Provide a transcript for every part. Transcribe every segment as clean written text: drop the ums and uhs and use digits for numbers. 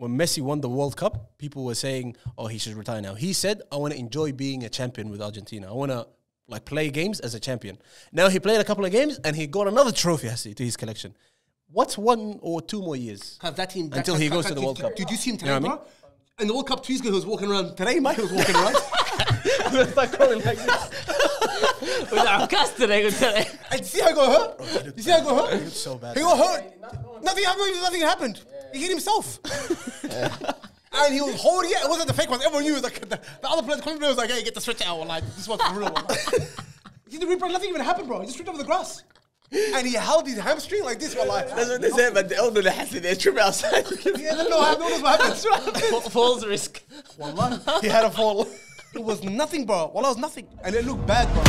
when Messi won the World Cup, people were saying, "Oh, he should retire now." He said, "I want to enjoy being a champion with Argentina. I want to like play games as a champion." Now he played a couple of games and he got another trophy to his collection. What's 1 or 2 more years that team, until he goes to the World Cup? Did you see him today, You know what I bro? In the World Cup 2 years ago, he was walking around. Today, Michael was walking around. It's like calling like this. And see how he got hurt? You see how he got hurt? It's so bad. He got hurt. Nothing happened. He hit himself. And he was holding it. It wasn't the fake one. Everyone knew it was like the other player, the player was like, "Hey, get the stretcher out." Like, this one's the real one. You see the replay, nothing even happened, bro. He just tripped over the grass. And he held his hamstring like this. Like, that's what they said, but the elderly has to trip outside. Yeah, no knows what happened. Falls risk. Wallah, he had a fall. It was nothing, bro. Wallah, it was nothing. And it looked bad, bro.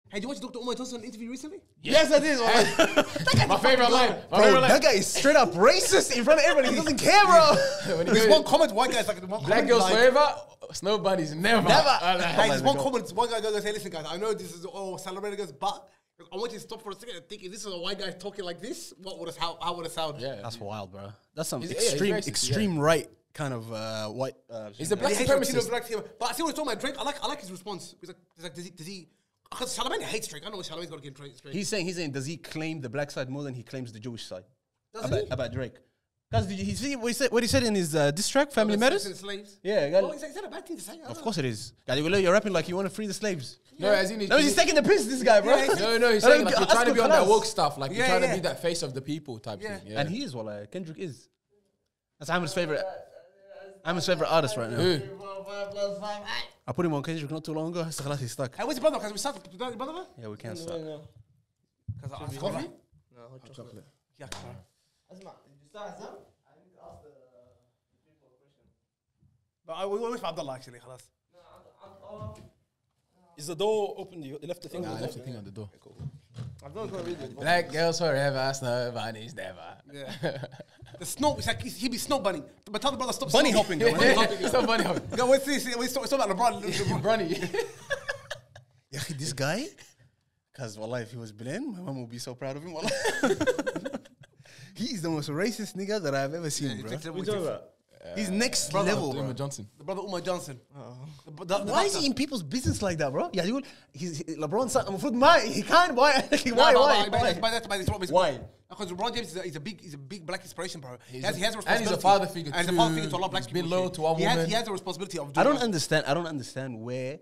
Hey, did you watch Dr. Umar Johnson interview recently? Yes, I did. My favorite line. That guy is straight up racist in front of everybody. He doesn't care, bro. There's one comment, one guy's like, black girls forever, snow bunnies never. Hey, there's one comment, one guy goes, "Hey, listen, guys, I know this is all celebrated, guys, but I want you to stop for a second and think, if this is a white guy talking like this, how would it sound?" Yeah, that's wild, bro. That's some racist, extreme right kind of white. He's a black supremacist. But I see what he's talking about. Drake, I like his response. He's like, does he? Because Charlamagne hates Drake. I know Charlamagne's got to get Drake. He's saying, does he claim the black side more than he claims the Jewish side? About Drake. Because did you see what he said in his diss track, Family Matters? Slaves. Yeah. Is that a bad thing to say? Of course it is. You're rapping like you want to free the slaves. No, as in he's taking the piss, this guy, bro. No, he's saying like you're trying to be on that woke stuff. Like you're trying to be that face of the people type thing. Yeah. And he is, wallah. Kendrick is. That's Ahmed's favorite. Ahmed's favorite artist right now. Who? I put him on Kendrick not too long ago. He's stuck. Hey, where's your brother? Because we start your brother? Yeah, we can start. Because I have coffee? No, hot chocolate. Yeah, Did you start some? I need to ask the people a question. but I will wait for Abdullah actually. خلاص. Is the door open? You left the thing I left the thing on the door. Cool. I'm not going to read it. Black girls forever, snow bunnies never. Yeah. The snow, it's like he be snow bunny. But tell the brother stop Bunny snow. hopping. Stop bunny hopping. No, what's this? It's about LeBron. Bunny. Yeah, this guy. Because wallah, if he was Belen, my mom would be so proud of him. Wallah. He's the most racist nigga that I've ever seen, bro. What are you talking about? He's next level, bro. Umar Johnson. The brother Umar Johnson. Why is he in people's business like that, bro? Yeah, he's LeBron's son. He can't. Why? Why? Because LeBron James is a big black inspiration, bro. He has a responsibility. And he's a father figure and he's a father figure to a lot of black he's people. been loyal to one woman. He has the responsibility of doing I don't understand where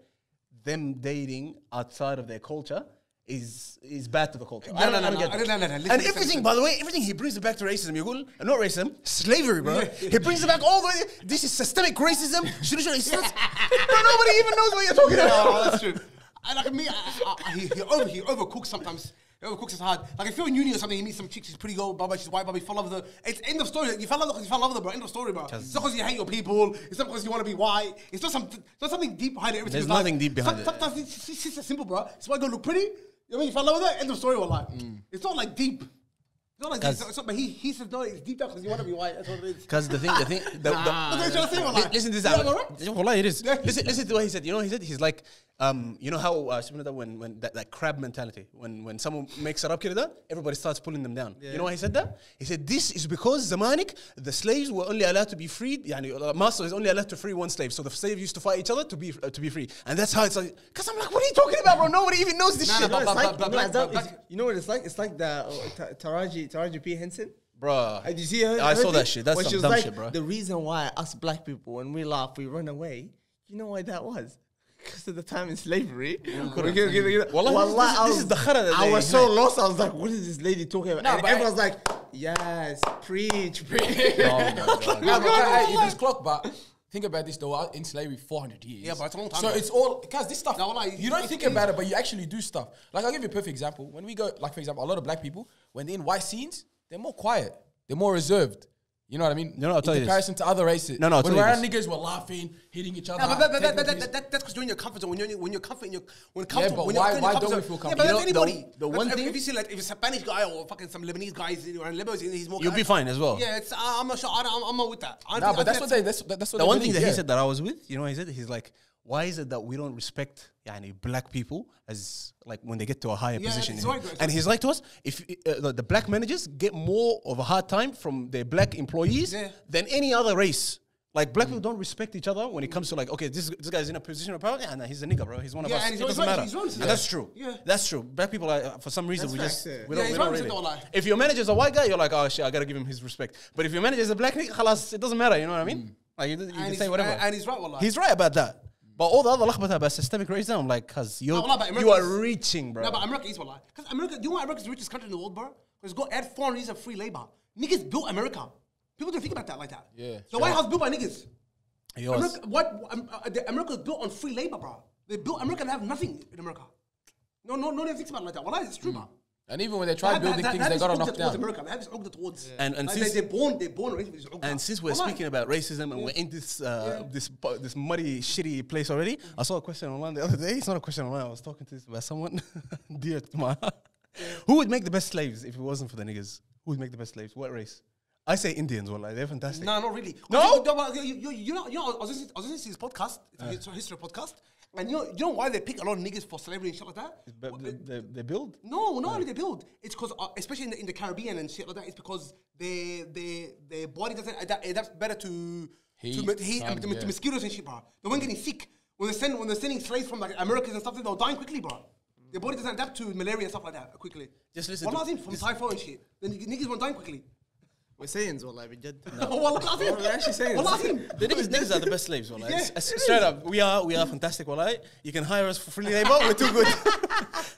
them dating outside of their culture is bad to the culture. No. And everything, by the way, everything he brings it back to racism. You go, not racism, slavery, bro. He brings it back all the way. This is systemic racism. Bro, nobody even knows what you're talking about. Oh, that's true. And like me, he overcooks sometimes. He overcooks it hard. Like if you're in uni or something, you meet some chick, she's pretty old, baba, she's white, baba, you fall in love with her. It's end of story. You fell in love because you fell in love with her, bro. End of story, bro. It's not because you hate your people. It's not because you want to be white. It's not something deep behind it. Everything. There's nothing deep behind it. Sometimes it's just simple, bro. It's why you go look pretty. You know, you fell in love with her. End of story, wallah. It's not like deep. It's not like this. But he says no. It's deep down because you want to be white. That's what it is. Because the thing. Listen to this. Wallah, it is. Listen to what he said. You know what he said? He's like, you know how when that crab mentality, when someone makes it up, everybody starts pulling them down. You know why he said that? He said this is because Zamanik, the slaves were only allowed to be freed. The master is only allowed to free one slave, so the slave used to fight each other to be free, and that's how it's like. Because I'm like, what are you talking about, bro? Nobody even knows this shit. You know what it's like? It's like the Taraji P. Henson. Bro, Did you see her? I saw that shit. That's some dumb shit, bro. The reason why us black people, when we laugh, we run away. You know why that was? Because of the time in slavery. Wallah, this is the khara that I was so lost. I was like, what is this lady talking about? And everyone's like, yes, preach. If it's clock, but think about this though, in slavery 400 years. Yeah, but it's a long time. So it's all, because this stuff, you don't it's think about it, but you actually do stuff. Like I'll give you a perfect example. When we go, like for example, a lot of black people, when they're in white scenes, they're more quiet. They're more reserved. You know what I mean? No, I'll tell you in comparison to other races. No, I'll tell when you we're around this. niggas, we're laughing, hitting each other. Yeah, but that's because you're in your comfort zone. When you're comfortable, why don't we feel comfortable? Yeah, but that's anybody. The one thing, if you see like if it's a Spanish guy or fucking some Lebanese guys around Lebanon, he's more. You'll be fine as well. Yeah, I'm not sure. I'm not with that. No, but that's what the one thing that he said that I was with, you know what he said? He's like, why is it that we don't respect black people as like when they get to a higher position? And he's like to us, if the black managers get more of a hard time from their black employees than any other race. Like, black people don't respect each other when it comes to, like, okay, this guy's in a position of power. Yeah, nah, he's a nigga, bro. He's one of us. And it doesn't matter. And that's true. Yeah. That's true. Black people, for some reason, we don't really. Like. If your manager's a white guy, you're like, oh, shit, I got to give him his respect. But if your manager's a black nigga, khalas, it doesn't matter. You know what I mean? Like, you can say whatever. And he's right, wallah. He's right about that. But all the other lakhbata about systemic racism, I'm like, cuz you are reaching, bro. No, but America is wallah. Because America, do you know why America's the richest country in the world, bro? Because go add foreign years of free labor. Niggas built America. People don't think about that like that. Yeah. The White House built by niggas. Yours. America is built on free labor, bro. They built America and have nothing in America. No one thinks about it like that. Wallah, it's true, bro. And even when they try building things, they gotta knock down. America. They have this uqda towards. And like since they're born with this uqda. And since we're speaking about racism and we're in this this muddy, shitty place already, I saw a question online the other day. It's not a question online. I was talking to this about someone dear to my heart. Who would make the best slaves if it wasn't for the niggas? Who would make the best slaves? What race? I say Indians, wallah. They're fantastic. No, not really. No? You know, I was listening to this podcast. It's a history podcast. And you know why they pick a lot of niggas for slavery and shit like that? They build? No, not only they build. It's because, especially in the Caribbean and shit like that, it's because their body doesn't adapt better to heat and to mosquitoes and shit, bro. They weren't getting sick. When they're sending slaves from like Americas and stuff, they're dying quickly, bro. Their body doesn't adapt to malaria and stuff like that quickly. Just listen from typhoid and shit. The niggas weren't dying quickly. We're saying, wallah, we did. We're actually saying. The niggas are the best slaves, wallah. Straight up, we are fantastic, wallah. You can hire us for free labor, we're too good.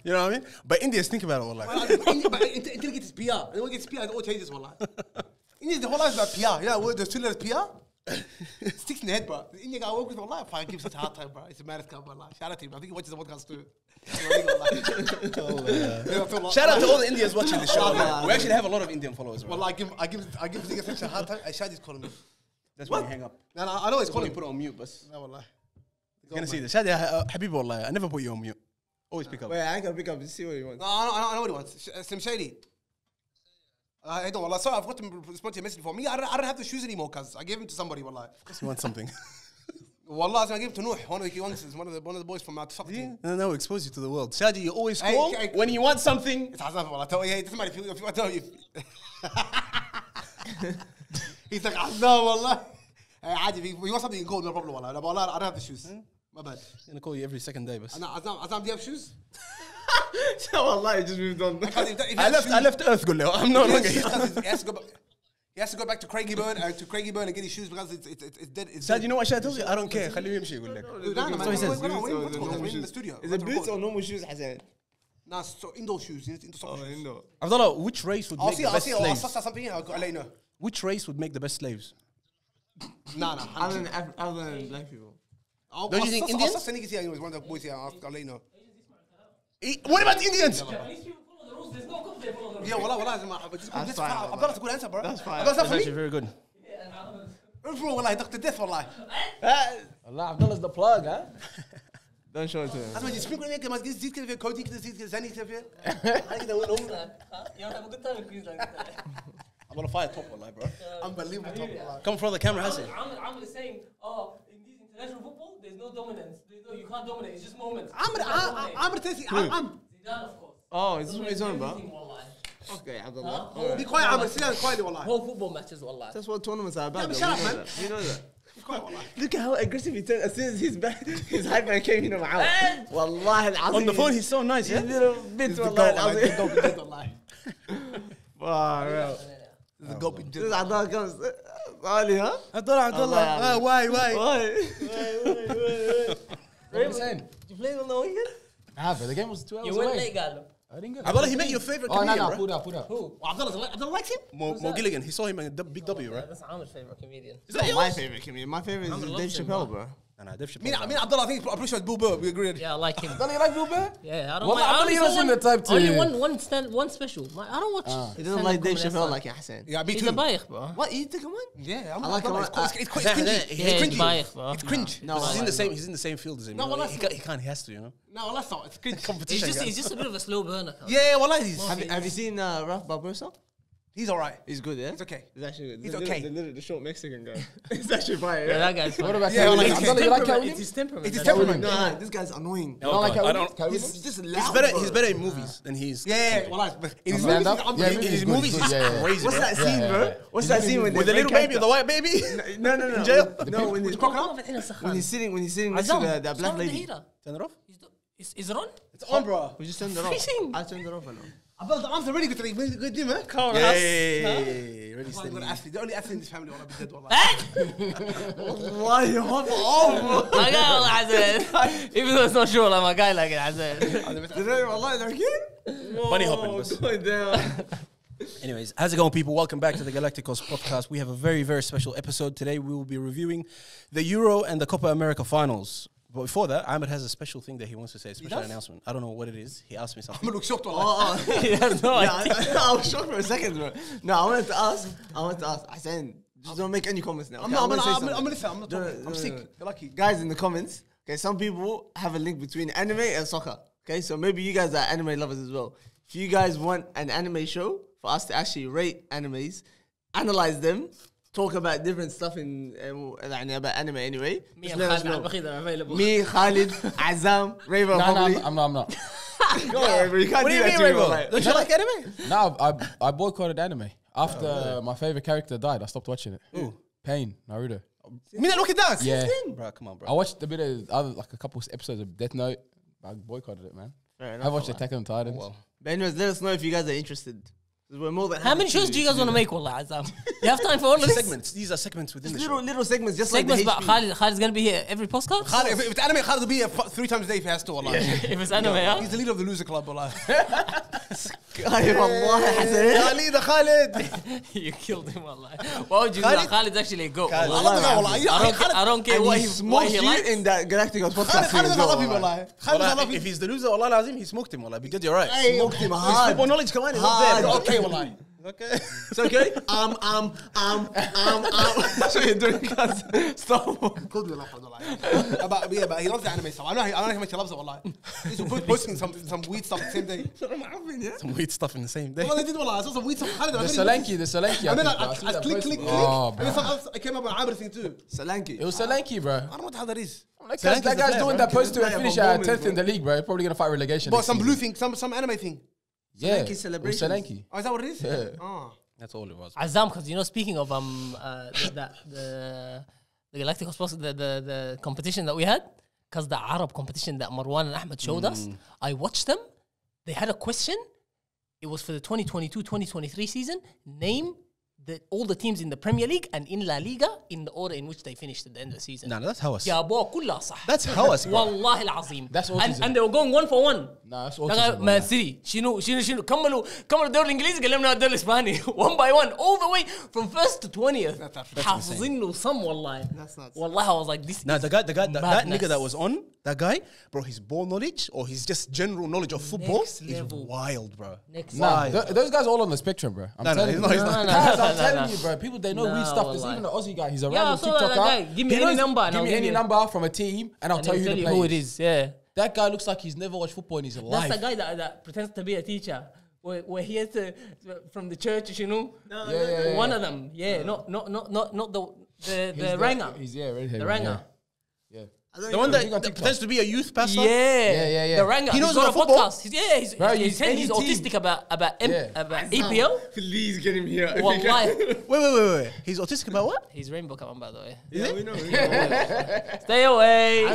You know what I mean? But Indians, think about it, wallah. But until it gets PR. And when it gets PR, it all changes, wallah. Indians, the whole life is about PR. You know, there's 2 letters PR. Sticks in the head, bro. The Indian guy I work with, wallah, I give such a hard time, bro. It's a masterclass, wallah. Shout out to him. I think he watches the podcast too. Shout out to all the Indians watching the show. We actually have a lot of Indian followers. Well, I give niggas such a hard time. Shadi's calling me. That's why you hang up. No, I know he's calling. Put it on mute, but no, wallah. You're gonna see this. Shadi, Habib, wallah. I never put you on mute. Always pick up. Wait, I can pick up. See what he wants. No, I know what he wants. Sim Shady. I don't, wallah. Sorry, I forgot to respond to your message for me. I don't have the shoes anymore, cuz I gave them to somebody, wallah. You want something? Wallah, I gave him to Nuh, one of the youngsters, one of the boys from our fuck team. No, expose you to the world. Shadi, you always call when you want something. It's Hassan, wallah. It doesn't matter if you tell you. He's like, no, wallah. If you want something, you can call, no problem, wallah. Wallah, I don't have the shoes. My bad. I'm gonna call you every second day, but. Azam, do you have shoes? So wallah, just moved on. I left Earth, I'm no longer here. He has to go back to Craigieburn and get his shoes because it's dead. Sad, you know what I told you? I don't care. خليه يمشي يقول لك. We're in the studio. Is it boots or normal shoes, Hassan? Nah, so indoor shoes. Indoor soccer shoes. Indoor. Abdullah, which race would make the best slaves? I'll something here. I'll let you know. Which race would make the best slaves? Nah. Other than black people. Don't you think Indians? I'll send niggas here. Anyways, one of the boys here. I'll let you know. What about Indians? There's no cup there. Yeah, wallah. That's fine. Abdullah's a good answer, bro. That's fine. That's actually very good. Bro, wallah, Dr. Death, wallah. Allah, Abdullah's the plug, huh? Don't show it to him. That's why you speak with me. Mas ziet كده في كودي كده زيت كده زني كده في. You have a good time in Queensland. I'm gonna fire top, wallah, bro. Unbelievable top, wallah. Come from the camera, Hassan. I'm is saying, in these international football, there's no dominance. You can't dominate. It's just moments. I'm Zidane, of course. Oh, is this what he's on about? Okay, Abdullah. Be quiet, I'm quietly, wallah. Whole football matches, wallah. That's what tournaments are about. Shut up, man. We know that. Quiet, wallah. Look at how aggressive he turned as soon as his hype man came in him out. Wallahi al-azim. On the phone, he's so nice, yeah? He's a little bit, wallahi al-azim. Far out. The goat. This is Abdullah comes. Ali, huh? Abdullah. Why? Why? What are you saying? Did you play on the weekend? Nah, but the game was 2 hours You went away. late, Galo. I didn't get Abdullah, he met your favorite comedian, no, bro. put up. Who? Abdullah likes him? Mo Gilligan. He saw him in Big W, right? That's Amir's favorite comedian. Is that Not my yours? favorite comedian. My favorite Amr is loves Dave him, Chappelle, bro. bro. Nah, Dave Chappelle. I mean, Abdullah, I'm pretty sure it's Bill Burr. We agreed. Yeah, I like him. Don't you like Bill Burr? Yeah, I don't Well, like. I believe you're the type to- Only one special. I don't watch. He doesn't like Dave Chappelle like Hassan. Yeah, me He's too. a baykh, bro. What? You think of one? Yeah, I like him. It's cringy. He's baykh, bro. It's cringe. No, He's in the same field as him. No, you know? well, He can't. He has to, you know. No, that's not. It's cringe. Competition. He's just a bit of a slow burner. Yeah, wallah, he's. Have you seen Ralph Barbarossa? He's all right. He's good, yeah? He's okay. He's actually good. He's The okay. The short Mexican guy. He's actually fine, Yeah, that guy's What fine. about Yeah, Cat well, Williams? like, You like Cat It's Williams? his temperament. It's his that's temperament. Nah, this guy's annoying. You don't like Cat I Williams? don't. Cat He's Williams? just He's loud. better. bro. He's better in movies than he's. Yeah, well, but in his Stand movies, up? I'm Yeah, in his good, movies, good, he's yeah. Crazy. What's bro. that scene, yeah, bro? yeah. What's that scene when With the little baby, the white baby. No. In jail. No, when he's crocodile. when he's sitting next to the black lady. Turn it off. Is it on? It's on, bro. We just turned it off. Freezing. I turned it off now. The arms are really good today. Good team, man. Yay! Ready, I'm steady. gonna ask you. The only athlete in this family will be dead. Wallah. Why you hop off? My guy والله حسن. Even though it's not sure, like my guy like it حسن. والله they're Bunny hopping. بس. going down. Anyways, how's it going, people? Welcome back to the GalacticOz Podcast. We have a very, very special episode today. We will be reviewing the Euro and the Copa America finals. But before that, Ahmed has a special thing that he wants to say, a special announcement. I don't know what it is. He asked me I'm something. gonna look shocked. Wallah. He has no idea. I was shocked for a second, bro. No, I wanted to ask. I said, just don't make any comments now. I'm okay? gonna say listen. something. I'm not No, talking. no, I'm no, sick. no. You're lucky. Guys in the comments, okay, some people have a link between anime and soccer. Okay, so maybe you guys are anime lovers as well. If you guys want an anime show for us to actually rate animes, analyze them, talk about different stuff about anime anyway. Me just and let us Khalid know. Al-Bakhid are available. Me, Khalid, Azam, Rayvo, No, probably. I'm not. Go on, bro, you can't What do you that mean, to me, Rayvo? like- Don't you like anime? No, I boycotted anime. After my favorite character died, I stopped watching it. Ooh. Pain, Naruto. Me not look at that. Yeah. Bro, come on, I bro. watched a bit of other, like a couple episodes of Death Note. I boycotted it, man. Fair enough, I watched alright. Attack on Titans. Well, But anyways, let us know if you guys are interested. 'Cause we're more than How happy many shows to- do you guys want to make, wallah, Azam? You have time for all of this? segments. These are segments within Just the little show. little segments, just Segments like about the Khalid. Khalid's going to be here every podcast? Khalid, if it's anime, Khalid will be here 3 times a day if he has to. Wallah. If it's anime, yeah? He's the leader of the loser club. Wallah. Khalid. You killed him, wallah. Why would you do that? Khalid's actually a goat, Khalid. wallah. I don't care what he smoked you likes. in that GalacticOz podcast. Khalid, I love you, wallah. wallah. Khalid, I love If you. he's the loser, Allah Lazim, he smoked him, wallah. Because you're right. Smoked him His hard. football knowledge, come on, is Hard. not there. Okay, wallah. Okay. It's okay. That's what you're doing, guys. Stop. Could be a lot, wallah. But he loves the anime stuff. I know how much he loves it, wallah. He's posting some weird stuff the same day. Some weird stuff in the same day. Well, they did, wallah. I saw some weird stuff. The Solanke. And then I think, I click. Oh, And then something else, I came up with an Amber thing too. Solanke. It was Solanke, bro. I don't know what the hell that is. That Solanke's guy's a player, doing bro. that post to Player finish for at Ballon, 10th in the league, bro. Probably gonna fight relegation. But next some season. blue thing, some anime thing. Yeah, Solanke it was celebrations. Solanke. Oh, is that what it is? Yeah. Oh. That's all it was. Azam, because speaking of the GalacticOz Podcast, the competition that we had, because the Arab competition that Marwan and Ahmed showed us, I watched them. They had a question. It was for the 2022-2023 season. Name all the teams in the Premier League and in La Liga in the order in which they finished at the end of the season. No, that's how us. جابوها كلها صح. That's how us, bro. والله العظيم. That's and, autism. and they were going 1 for 1. Nah, that's مان autism. سيتي شنو كملوا الدوري الانجليزي قلبنا الدوري الاسباني 1 by 1 all the way from 1st to 20th. حافظين له صم والله. That's nuts. والله I was like this. Now, that madness. nigga that was on, that guy, bro, his ball knowledge or his just general knowledge of football Next is level. wild, bro. Next Nah, Wild. those guys are all on the spectrum, bro. I'm No, telling he's you. not. He's not. Guys, I'm No, telling no. you, bro. People, they know Nah, weird stuff. There's wallahi. even an Aussie guy. He's a Yeah, I random saw that TikToker. guy. Give me He any knows- number and Give I'll me give any you. number from a team, and I'll And tell he'll you tell the you who it players. is. Yeah. That guy looks like he's never watched football in his That's life. the guy that pretends to be a teacher. Where he has to from the church, you know. Yeah. One of them. Yeah. Not the ranger. He's redhead. The ranger. Yeah. The one that pretends to be a youth pastor. Yeah. The ranger. He knows He's got about a football. podcast. Bro, He's any he's team. autistic about EPL. Please get him here. Wallahi. Wait. He's autistic about what? He's rainbow coming, by the way. Yeah, we know. Stay away.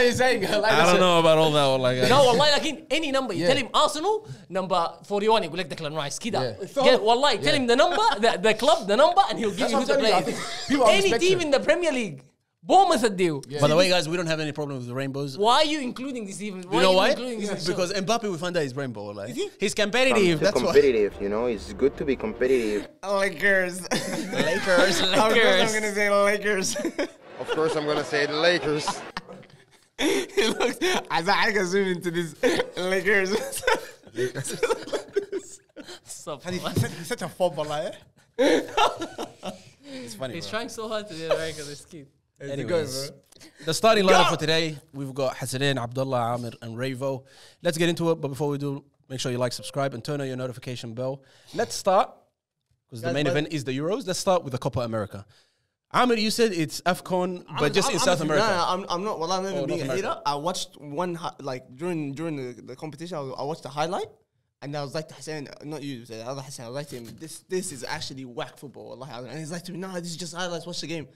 He's saying, I don't know about all that. Like, No, wallahi, like any number. You Yeah. tell him Arsenal, number 41, يقول لك Declan Rice. كده. Yeah. Yeah, wallahi, tell him the number, the club, the number, and he'll give That's you who what the I'm telling player you, I is. think people are on the Any team spectrum. in the Premier League. Bournemouth would do. By the way, guys, we don't have any problem with the rainbows. Why are you including this even? You know are why? including this in the show? Because Mbappe, we find that he's rainbow. Like, he's competitive. It's That's why. competitive, you know. It's good to be competitive. Lakers. Lakers. I'm gonna say Lakers. Of course, I'm gonna say the Lakers. He looks. As I can zoom into this Lakers. Stop. He's such a fob, wallah. It's funny. He's bro. trying so hard to do America this kid. Anyways, the starting lineup for today, we've got Hassanin, Abdullah, Amir, and Rayvo. Let's get into it. But before we do, make sure you like, subscribe, and turn on your notification bell. Let's start because the main event is the Euros. Let's start with the Copa America. Amir, you said it's AFCON, but just in South America. No, I'm not. Well, I'm not even being a North hater. America. I watched one during the competition. I watched the highlight, and I was like to Hassan, not you, the other Hassan. I was like to him, this is actually whack football. And he's like to me, no, this is just highlights. Watch the game.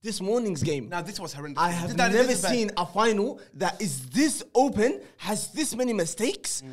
This morning's game. Now this was horrendous. I have never seen a final that is this open, has this many mistakes.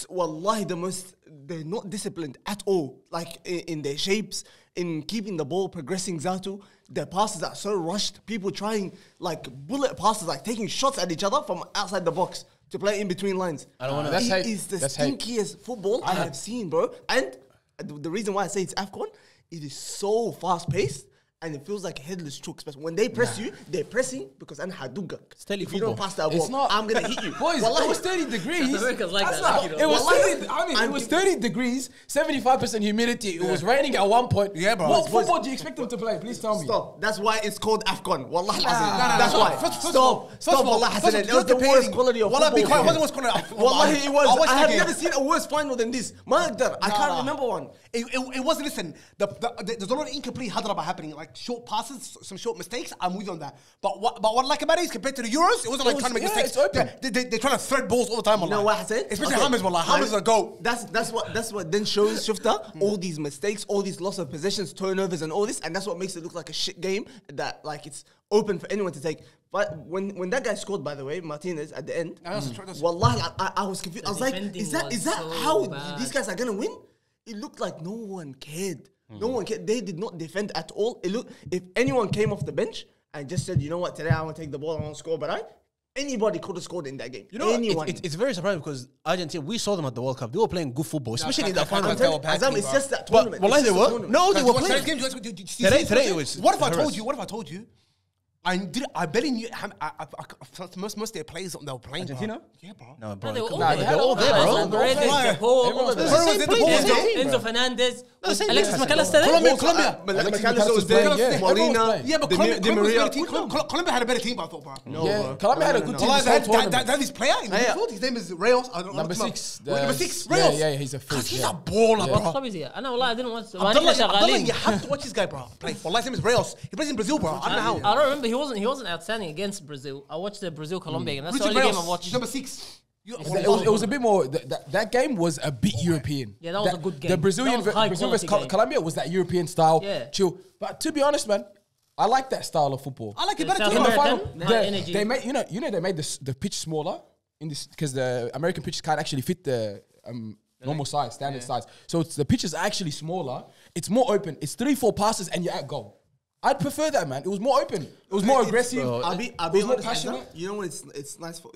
Wallahi, they're not disciplined at all. Like in their shapes, in keeping the ball, progressing Zatu. Their passes are so rushed. People trying like bullet passes, like taking shots at each other from outside the box to play in between lines. I don't want to. That's It hate. is the That's hate. stinkiest football I have seen, bro. And the reason why I say it's AFCON, it is so fast paced. And it feels like a headless choke. Especially when they press you, they're pressing because I'm Hadugak. If you don't pass that It's ball, not. I'm gonna hit you. Boys, Wallahi. it was 30 degrees. America's like That's that, not- like, you it know. was Wallahi. 30. I mean, it was 30 degrees, 75% humidity. It was raining at one point. Yeah, bro. What Boys, football do you expect them to play? Please tell me. Stop. That's why it's called AFCON. Wallahi. First That's why. of all, Stop. Wallahi. first of all, It was the worst quality of Wallahi, football. it wasn't worst quality of football. Wallahi, it was. watched I the have game. never seen a worse final than this. Magdar, I can't remember one. It wasn't. Listen, there's a lot of incomplete hadraba happening, like short passes, some short mistakes. I'm with you on that. But what I like about it is compared to the Euros, it wasn't like trying to make mistakes. It's open. They're trying to thread balls all the time. You know what I said? Especially Hammers, wallah. Hammers are go. That's what then shows Shufta all these mistakes, all these loss of possessions, turnovers, and all this, and that's what makes it look like a shit game that like it's open for anyone to take. But when that guy scored, by the way, Martinez at the end, wallahi, I was confused. I was like, defending is that was so how bad. these guys are gonna win? It looked like no one cared. No one cared. They did not defend at all. It looked if anyone came off the bench and just said, you know what, today I want to take the ball, I want to score, but anybody could have scored in that game. You know, anyone. it's very surprising because Argentina, we saw them at the World Cup. They were playing good football, especially in that final. I'm telling you, Azam, it's just that But tournament. wallahi, It's they just a were. tournament. No, they were Today's playing. game, Today it was What if I told horrendous. you? What if I told you? I barely knew most of their players that were playing. Argentina? Bro. Yeah, bro. No, bro. They were all Nah, there. they all there, bro. Paredes, De Paul, all of them. Enzo Fernandez, same Alexis team. McAllister. Colombia. McAllister was there. Yeah. Molina. Yeah, but Di Colombia Maria. had a team. Colombia had a better team, I thought, bro. No, Yeah, bro. Colombia had a good team. Well, this whole tournament. that his player in the Yeah. midfield, his name is Reyes. I don't know. Number 6. Number 6, Yeah, Reyes. yeah, he's a freak. He's yeah. a baller, What bro. club is he? I know, والله I didn't watch. Abdullah, you have to watch this guy, bro. Play. Well, his name is Reyes. He plays in Brazil, bro. I don't know how. I don't remember. He wasn't outstanding against Brazil. I watched the Brazil-Colombia game. That's the Richard only game Reyes, I watched. he's number 6. It was a bit more. That game was a bit European. Yeah, that was a good game. The Brazilian That was a high Brazil versus quality game. Colombia was that European style, Yeah. chill. But to be honest, man, I like that style of football. I like it The better South too. In the American, final, high energy. they made they made the pitch smaller in this because the American pitches can't actually fit the normal size, standard size. So the pitches are actually smaller. It's more open. It's 3-4 passes and you're at goal. I'd prefer that, man. It was more open. It was more aggressive. I'll be It was more honest, passionate. You know what? It's nice for.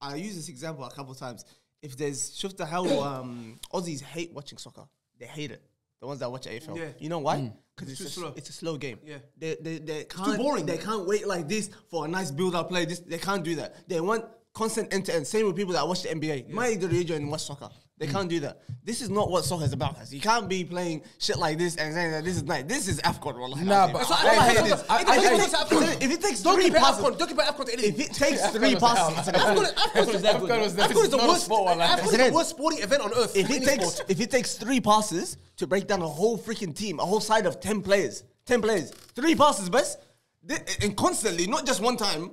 I use this example a couple of times. If there's Shufta how Aussies hate watching soccer, they hate it. The ones that watch AFL. Yeah. You know why? Because It's too slow. it's a slow game. Yeah. They can't. too boring. They can't wait like this for a nice build-up play. They can't do that. They want constant end-to-end. Same with people that watch the NBA. My religion and watch soccer. They can't do that. This is not what soccer is about, guys. You can't be playing shit like this and saying that this is nice. This is AFCON. Wallahi. Nah, but if it takes Don't three compare passes, AFCON. Don't compare AFCON to anything. if it takes 3 passes, AFCON is that good. AFCON was AFCON is the not a worst. sport, wallah. AFCON is the worst sporting event on earth. if it takes 3 passes to break down a whole freaking team, a whole side of 10 players, 3 passes, best, and constantly, not just one time,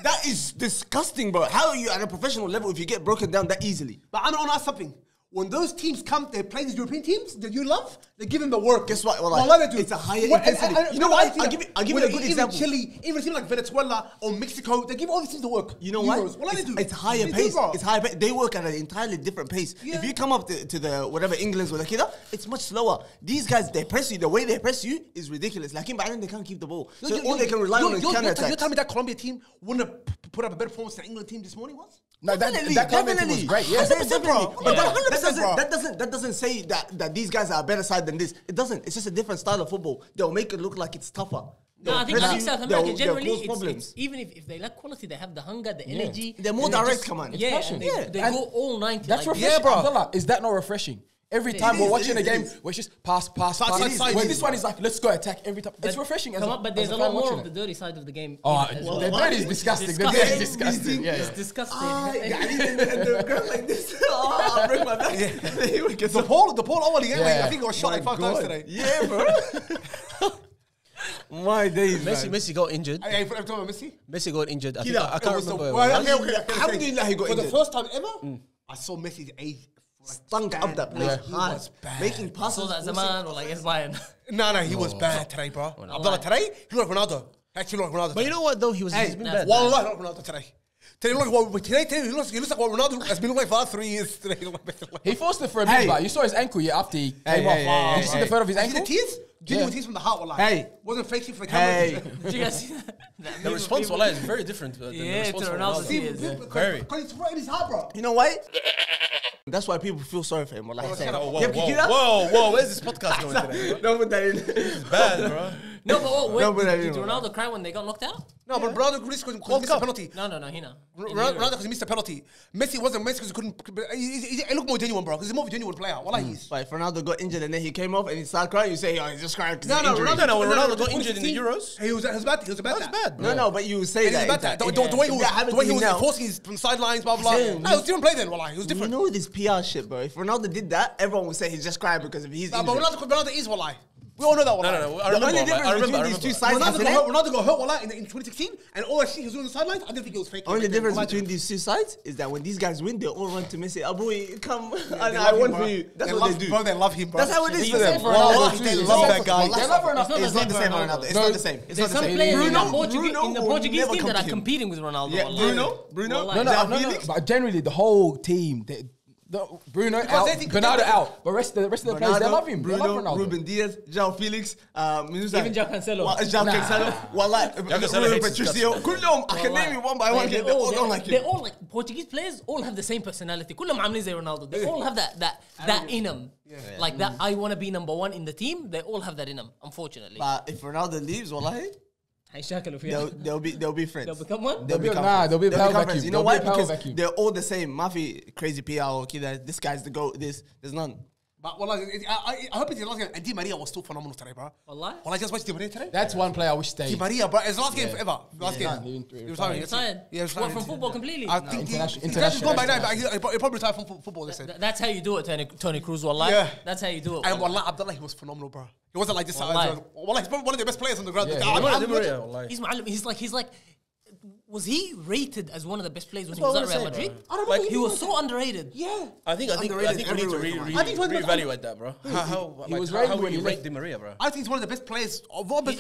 that is disgusting, bro. How are you at a professional level if you get broken down that easily? But I want to ask something. When those teams come, they play these European teams that you love, they give them the work. Guess what? Well, Wallah, they do. it's a higher Well, intensity. and You know what? I'll give you a good example. Even Chile, even a team like Venezuela or Mexico, they give all these teams the work. You know what? Wallah, they do. It's higher They do, pace. bro. It's higher pace. They work at an entirely different pace. Yeah. If you come up to the whatever England's with Akida, it's much slower. These guys, they press you. The way they press you is ridiculous. Like in Bahrain, they can't keep the ball. So all they can rely on is counter You're attacks. telling me that Colombia team wouldn't have put up a better performance than the England team this morning was? No, that Colombia team was great. Yeah, 100%, bro. But Yeah. that doesn't say that these guys are a better side than this. It doesn't. It's just a different style of football. They'll make it look like it's tougher. No, I think They'll South they'll America generally, cause problems. it's even if they lack quality, they have the hunger, the energy. They're more and they direct, just- come on. Yeah, passion. and Yeah. they And go all 90. That's like, refreshing. bro. Abdullah, is that not refreshing? Every time we're watching a game, is. we're just pass. side, When it this is. one is like, let's go attack every time. It's refreshing. As Come on, but there's as a fan lot more watching of the dirty side of the game. Oh, as well. the dirty is disgusting. The dirty is disgusting. Yeah, It's disgusting. and the ground like this. I'll break my back. The Paul Owen again. Yeah. I think he got shot like 5 times today. Yeah, bro. My days, man. Messi got injured. Hey, for talking about Messi. Messi got injured. I Killer, can't it was the remember. worst- What- okay, Alhamdulillah, he got for the injured. first time ever, I saw Messi's age. Stunk up that place. He hard. was bad. Making So passes. that's a man or like it's Bayern. No, he was bad today, bro. Abdullah today, he looked like Ronaldo. Actually, looked like Ronaldo. But you know what though? He's been bad. Wallah, he looked like Ronaldo today. Today, he looks like what Ronaldo has been looking like for the last 3 years. Today, he looked like He forced it for a bit, but you saw his ankle after he came off. Did you see the photo of his You see the ankle? tears? Genuine tears from the heart, wallah. Hey. Wasn't faking for the camera. Hey. Did you guys see that? The response, wallah, is very different. than the Yeah, response to from Ronaldo. Ronaldo. Very. Because it's right in his heart, bro. You know why? That's why people feel sorry for him. Like, Whoa, where's this podcast going today? Bro? Don't put that in. It's bad, bro. No, but No, but I did didn't. Ronaldo cry when they got knocked out? No, but Ronaldo risked because he missed a penalty. No, he not. Ronaldo because he missed a penalty. Messi wasn't Messi because he couldn't. He looked more genuine, bro. Because he's more of a genuine player. Wallah, he's. Like, Ronaldo got injured and then he came off and he started crying. You say, oh, he's just crying because No, he's injured. no, When Ronaldo got injured in the Euros, He was bad. He was bad. that was bad. No, but you say And he was that. bad. The way he was forcing his from sidelines, blah blah. Same. No, he was different play then. Wallah, he was You different. know this PR shit, bro. If Ronaldo did that, everyone would say he's just crying because of his Nah, injury. but Ronaldo is wallah. We all know that. Wallah. No. I The only remember. difference I remember. between these two sides, Ronaldo got hurt wallah in 2016, and all that shit he was doing on the sidelines. I didn't think it was fake. Only difference between these two sides is that when these guys win, they all run to Messi. Abu, come, They I love won him, for bro. you. That's They what love they do. Bro, they love him, bro. That's how it is He's for the them. same for Ronaldo. They love that guy. They love Ronaldo. It's not It's the not the same same for for Ronaldo. Ronaldo. It's not the same. It's There's not the some same. players in Bruno the Portuguese never team that are compete. competing with Ronaldo. Yeah, wallah. Bruno. Wallah. No. But generally, the whole team, Bruno out, they think Bernardo they're- out, but the rest of the players, they love him. They love Bruno, Ronaldo. Ruben Diaz, João Felix, Even João Cancelo. João Cancelo. Wallah, Cancelo hates his Patricio. Kullum, I can name you one by one. They all don't like They him. all like Portuguese players. All have the same personality. كلهم عاملين زي Ronaldo. They all have that in them. Like that. I want to be number one in the team. They all have that in them. Unfortunately, But if Ronaldo leaves, wallahi, هيشاكلوا فيها. they'll be friends. They'll become one. They'll be power friends. vacuum. You know They'll why? be a power Because vacuum. they're all the same. Mafi, crazy PR, okay, this guy's the GOAT, there's none. But wallah, I hope it's the last game. And Di Maria was still phenomenal today, bro. Wallah. Wallah, just watch Di Maria today. That's one player I wish stayed. Di Maria, bro. It's the last game forever. Last game. he He retired. retired. Retired. Yeah, What, from football completely. I think international. gone by now, but he'll probably retire from football. They said. That's how you do it, Tony Cruz. Wallah. Yeah. That's how you do it. And wallah. wallah, Abdullah, he was phenomenal, bro. He wasn't like this. Wallahi. Wallah, he's probably one of the best players on the ground. Yeah, I'm Di watching- Maria, wallahi. He's معلم. He's like. Was he rated as one of the best players when he That's was what at I Real wanna say, Madrid? I don't know. Like, He was so underrated. Yeah. I think we Underrated need to everywhere. I think he's one of the- reevaluate that, bro. How was how rated would when you he rate left. Di Maria, bro? I think he's one of the best players of all time,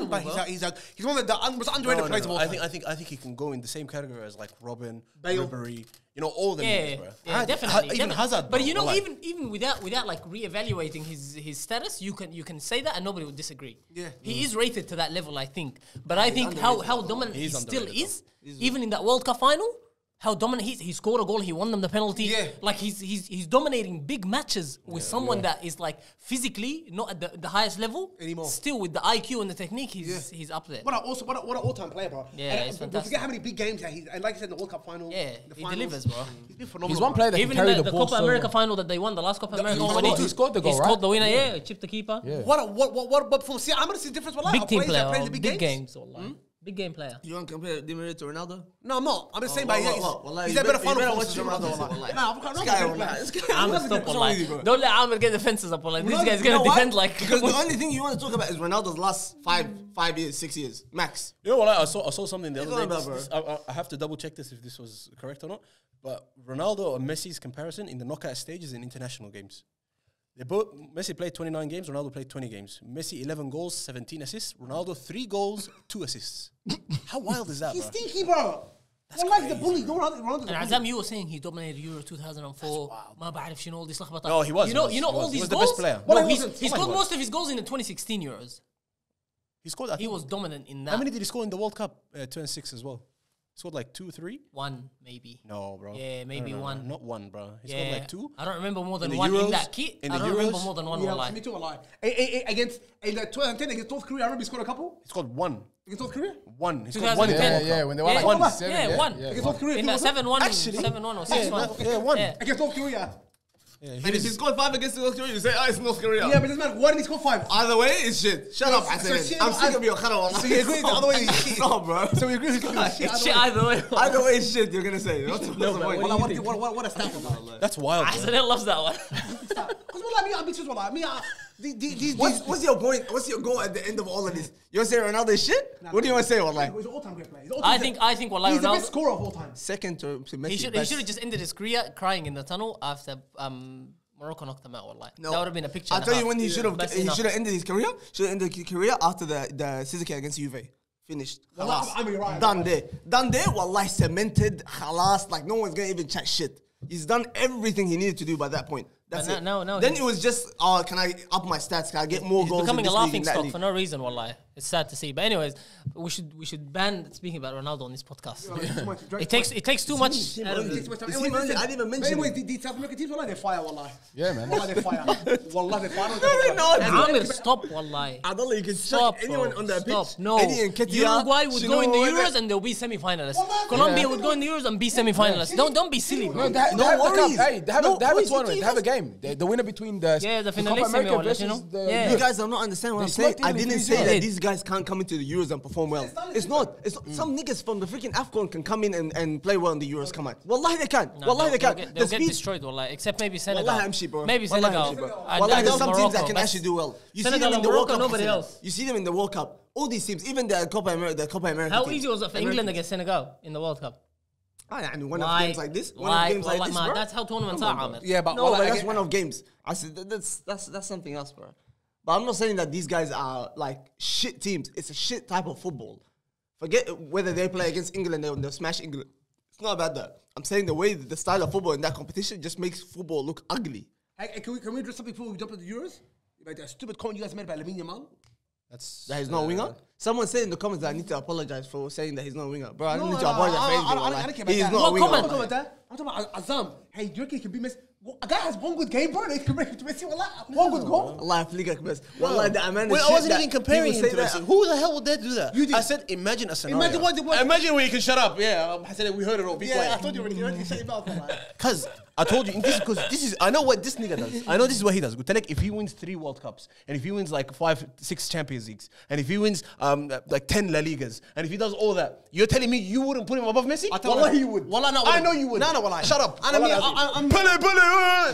but unbelievable, he's one of the most underrated players of all I time. think he can go in the same category as like Robin, Bale. Ribery, all them Yeah, niggas, bro. yeah, definitely. Even definitely. Hazard, But bro, you know, wallahi. even without like re-evaluating his status, you can say that and nobody would disagree. Yeah. He is rated to that level, I think. But I think how dominant he He's still underrated, is, even in that World Cup final. How dominant he scored a goal, he won them the penalty. Yeah. Like he's dominating big matches with someone that is like physically not at the highest level Anymore. Still with the IQ and the technique, he's up there. What an all-time player, bro. Yeah, and he's don't fantastic. forget how many big games that and like I said, in the World Cup final. Yeah, the he finals, delivers, bro. He's been phenomenal. He's one player that Even can carry in the the ball Copa America final that they won, the last Copa America, he scored the goal, he right? scored the winner, yeah, chipped the keeper. Yeah. What performance? See, I'm gonna see the difference. Wallah, Big team players that player, play the big games. Wallah. Big game player. You want to compare Di Maria to Ronaldo? No, I'm not. I'm just saying, Wallah, but wallah, he's you a better better- final you better performance than watch Ronaldo. Ronaldo, Wallah. wallah. Nah, I'm This guy, wallah, this guy- I'm what's stop wrong Wallah. with you, bro? Don't let Amir get defenses up. Wallah. This Ronaldo- guy's you know gonna why? defend like. Because the only thing you want to talk about is Ronaldo's last 5 years, 6 years, max. You know what? I saw something the It's other day. not bad, I have to double check this if this was correct or not. But Ronaldo and Messi's comparison in the knockout stages in international games. Messi played 29 games, Ronaldo played 20 games. Messi 11 goals, 17 assists. Ronaldo 3 goals, 2 assists. How wild is that, He's bro? stinky, bro. Wallah, he's the bully. Ronaldo's the And bully. Azam, you were saying he dominated Euro 2004. ما بعرف شنو all this لخبطة. No, he was, You know, he was, you know he all was. He these was the goals. best player. Well, No, he he wasn't. scored He was. most of his goals in the 2016 Euros. He scored, I He think, was dominant in that. how many did he score in the World Cup 2006 as well? He scored like 2, 3? One maybe. No, bro. Yeah, maybe one. Not one, bro. He Yeah, scored like 2. I don't remember more than the one in Euros, that kit. in I the don't remember Euros. more than one. Yeah, Wallahi. me too, wallah. Against in the 2010 against North Korea, I remember he scored a couple. He scored 1. Against North Korea? 1. He scored 1 in the 2010. World Yeah, Cup. when they won like Yeah. 1-7. Yeah, one. Against North Korea. In too, that wasn't it? 7-1, Actually, 7-1 or Yeah, 6-1. yeah, 1. Yeah. Against North Korea. And if he scored 5 against North Korea, you say, it's North Korea. Yeah, but it doesn't matter. Why did he score 5? Either way, it's shit. Shut up, Hassan. I'm sick of your khara. So you agree the other way is shit. No, bro. So we agree with shit. It's shit either way. Either way, it's shit. You're gonna say. What's the point? What a stat for that. That's wild. Hassan loves that one. Because I'm being truthful. What's your point? What's your goal at the end of all of this? You want to say Ronaldo is shit? What do you want to say, Wallah? He's an all-time great player. I think Wallah he's the best Ronaldo. scorer of all time. Second to Messi. He should have just ended his career crying in the tunnel after Morocco knocked him out. Wallah, No. that would have been a picture. I'll tell you when he should have. That's He enough. should have ended his career. Should have ended his career after the scissor kick against Juve. Finished. Wallah, Khalas. I mean, right. Done there. Done there. Wallahi, cemented. Khalas. Like no one's gonna even chat shit. He's done everything he needed to do by that point. That's But it. no, Then he's- it was just, can I up my stats? Can I get more He's goals? becoming in a this league, laughing in that stock league? for no reason. Wallahi, it's sad to see. But anyways, we should ban speaking about Ronaldo on this podcast. It takes too much. I didn't even mention Anyway, it. the South American teams, Wallah, they fire, Wallah. Yeah, man. Wallah, they fire. Wallah, they fire. Amir, stop, wallahi. Adalla, you can Stop, chuck anyone bro. on that Stop. pitch. No, Eddie and Ketia, Uruguay would go in the Shino, Euros and they'll be semi-finalists. Colombia would go in the Euros and be semi-finalists. Don't be silly, bro. No, they have the worries. cup. Hey, they have No a worries. tournament. They have a game. The winner between the The Copa finalissimo, America or let versus you know. the Yeah. You guys are not understanding what I'm They saying. smoked I Italy didn't 3-0. say that Did. these guys can't come into the Euros and perform well. It's not. Some niggas from the freaking AFCON can come in and play well in the Euros. Come on. Wallahi they can. No, Wallahi they can. They'll The get speed. destroyed, wallahi. Except maybe Senegal. Wallahi, Amshi, bro. Maybe Wallahi, Senegal. Amshi, bro. And Wallahi, that there's was some teams that Morocco. can That's- actually do well. You see Senegal them in and the World Morocco, Cup. nobody Hassan. else. You see them in the World Cup. All these teams, even the Copa America. How teams. easy was it for England against Senegal in the World Cup? I mean, one of Like- games like this. One like- of games like like, this, man, bro. that's how tournaments are, Amir. Yeah, but No, Wallah, but that's again- one of games. I said that's something else, bro. But I'm not saying that these guys are like shit teams. It's a shit type of football. Forget whether they play against England and they'll smash England. It's not about that. I'm saying the way the style of football in that competition just makes football look ugly. Hey, can we address something before we jump into the Euros? Like that stupid comment you guys made about Lamine Yamal. That he's not a winger. Someone said in the comments that I need to apologize for saying that he's not a winger. Bro, I don't No, need to no, apologize for anything. I Wallah. don't care about He is that. not a What winger. comment? I'm talking about that. I'm talking about Azam. Hey, do you reckon he can be Messi? A guy has one good game, bro. They can make it to Messi. Wallah, one good goal. Allah, fliga best. Wallah, the amount of Well, I shit wasn't that even comparing people him to say Messi. Who the hell would dare do that? You did. I said, imagine a scenario. Imagine what- Imagine where you can shut up. Yeah, I said we heard it all. Be Yeah, I quiet. told you already. You already shut your mouth, Wallah. Because I told you, because this is, I know what this nigga does. I know this is what he does. Gutelek, if he wins 3 World Cups, and if he wins like 5, 6 Champions Leagues, and if he wins like 10 La Ligas, and if he does all that, you're telling me you wouldn't put him above Messi? Wallah, you would. Wallah, no, I know you would. No, wallah. Shut up. And I mean, Wallah, I'm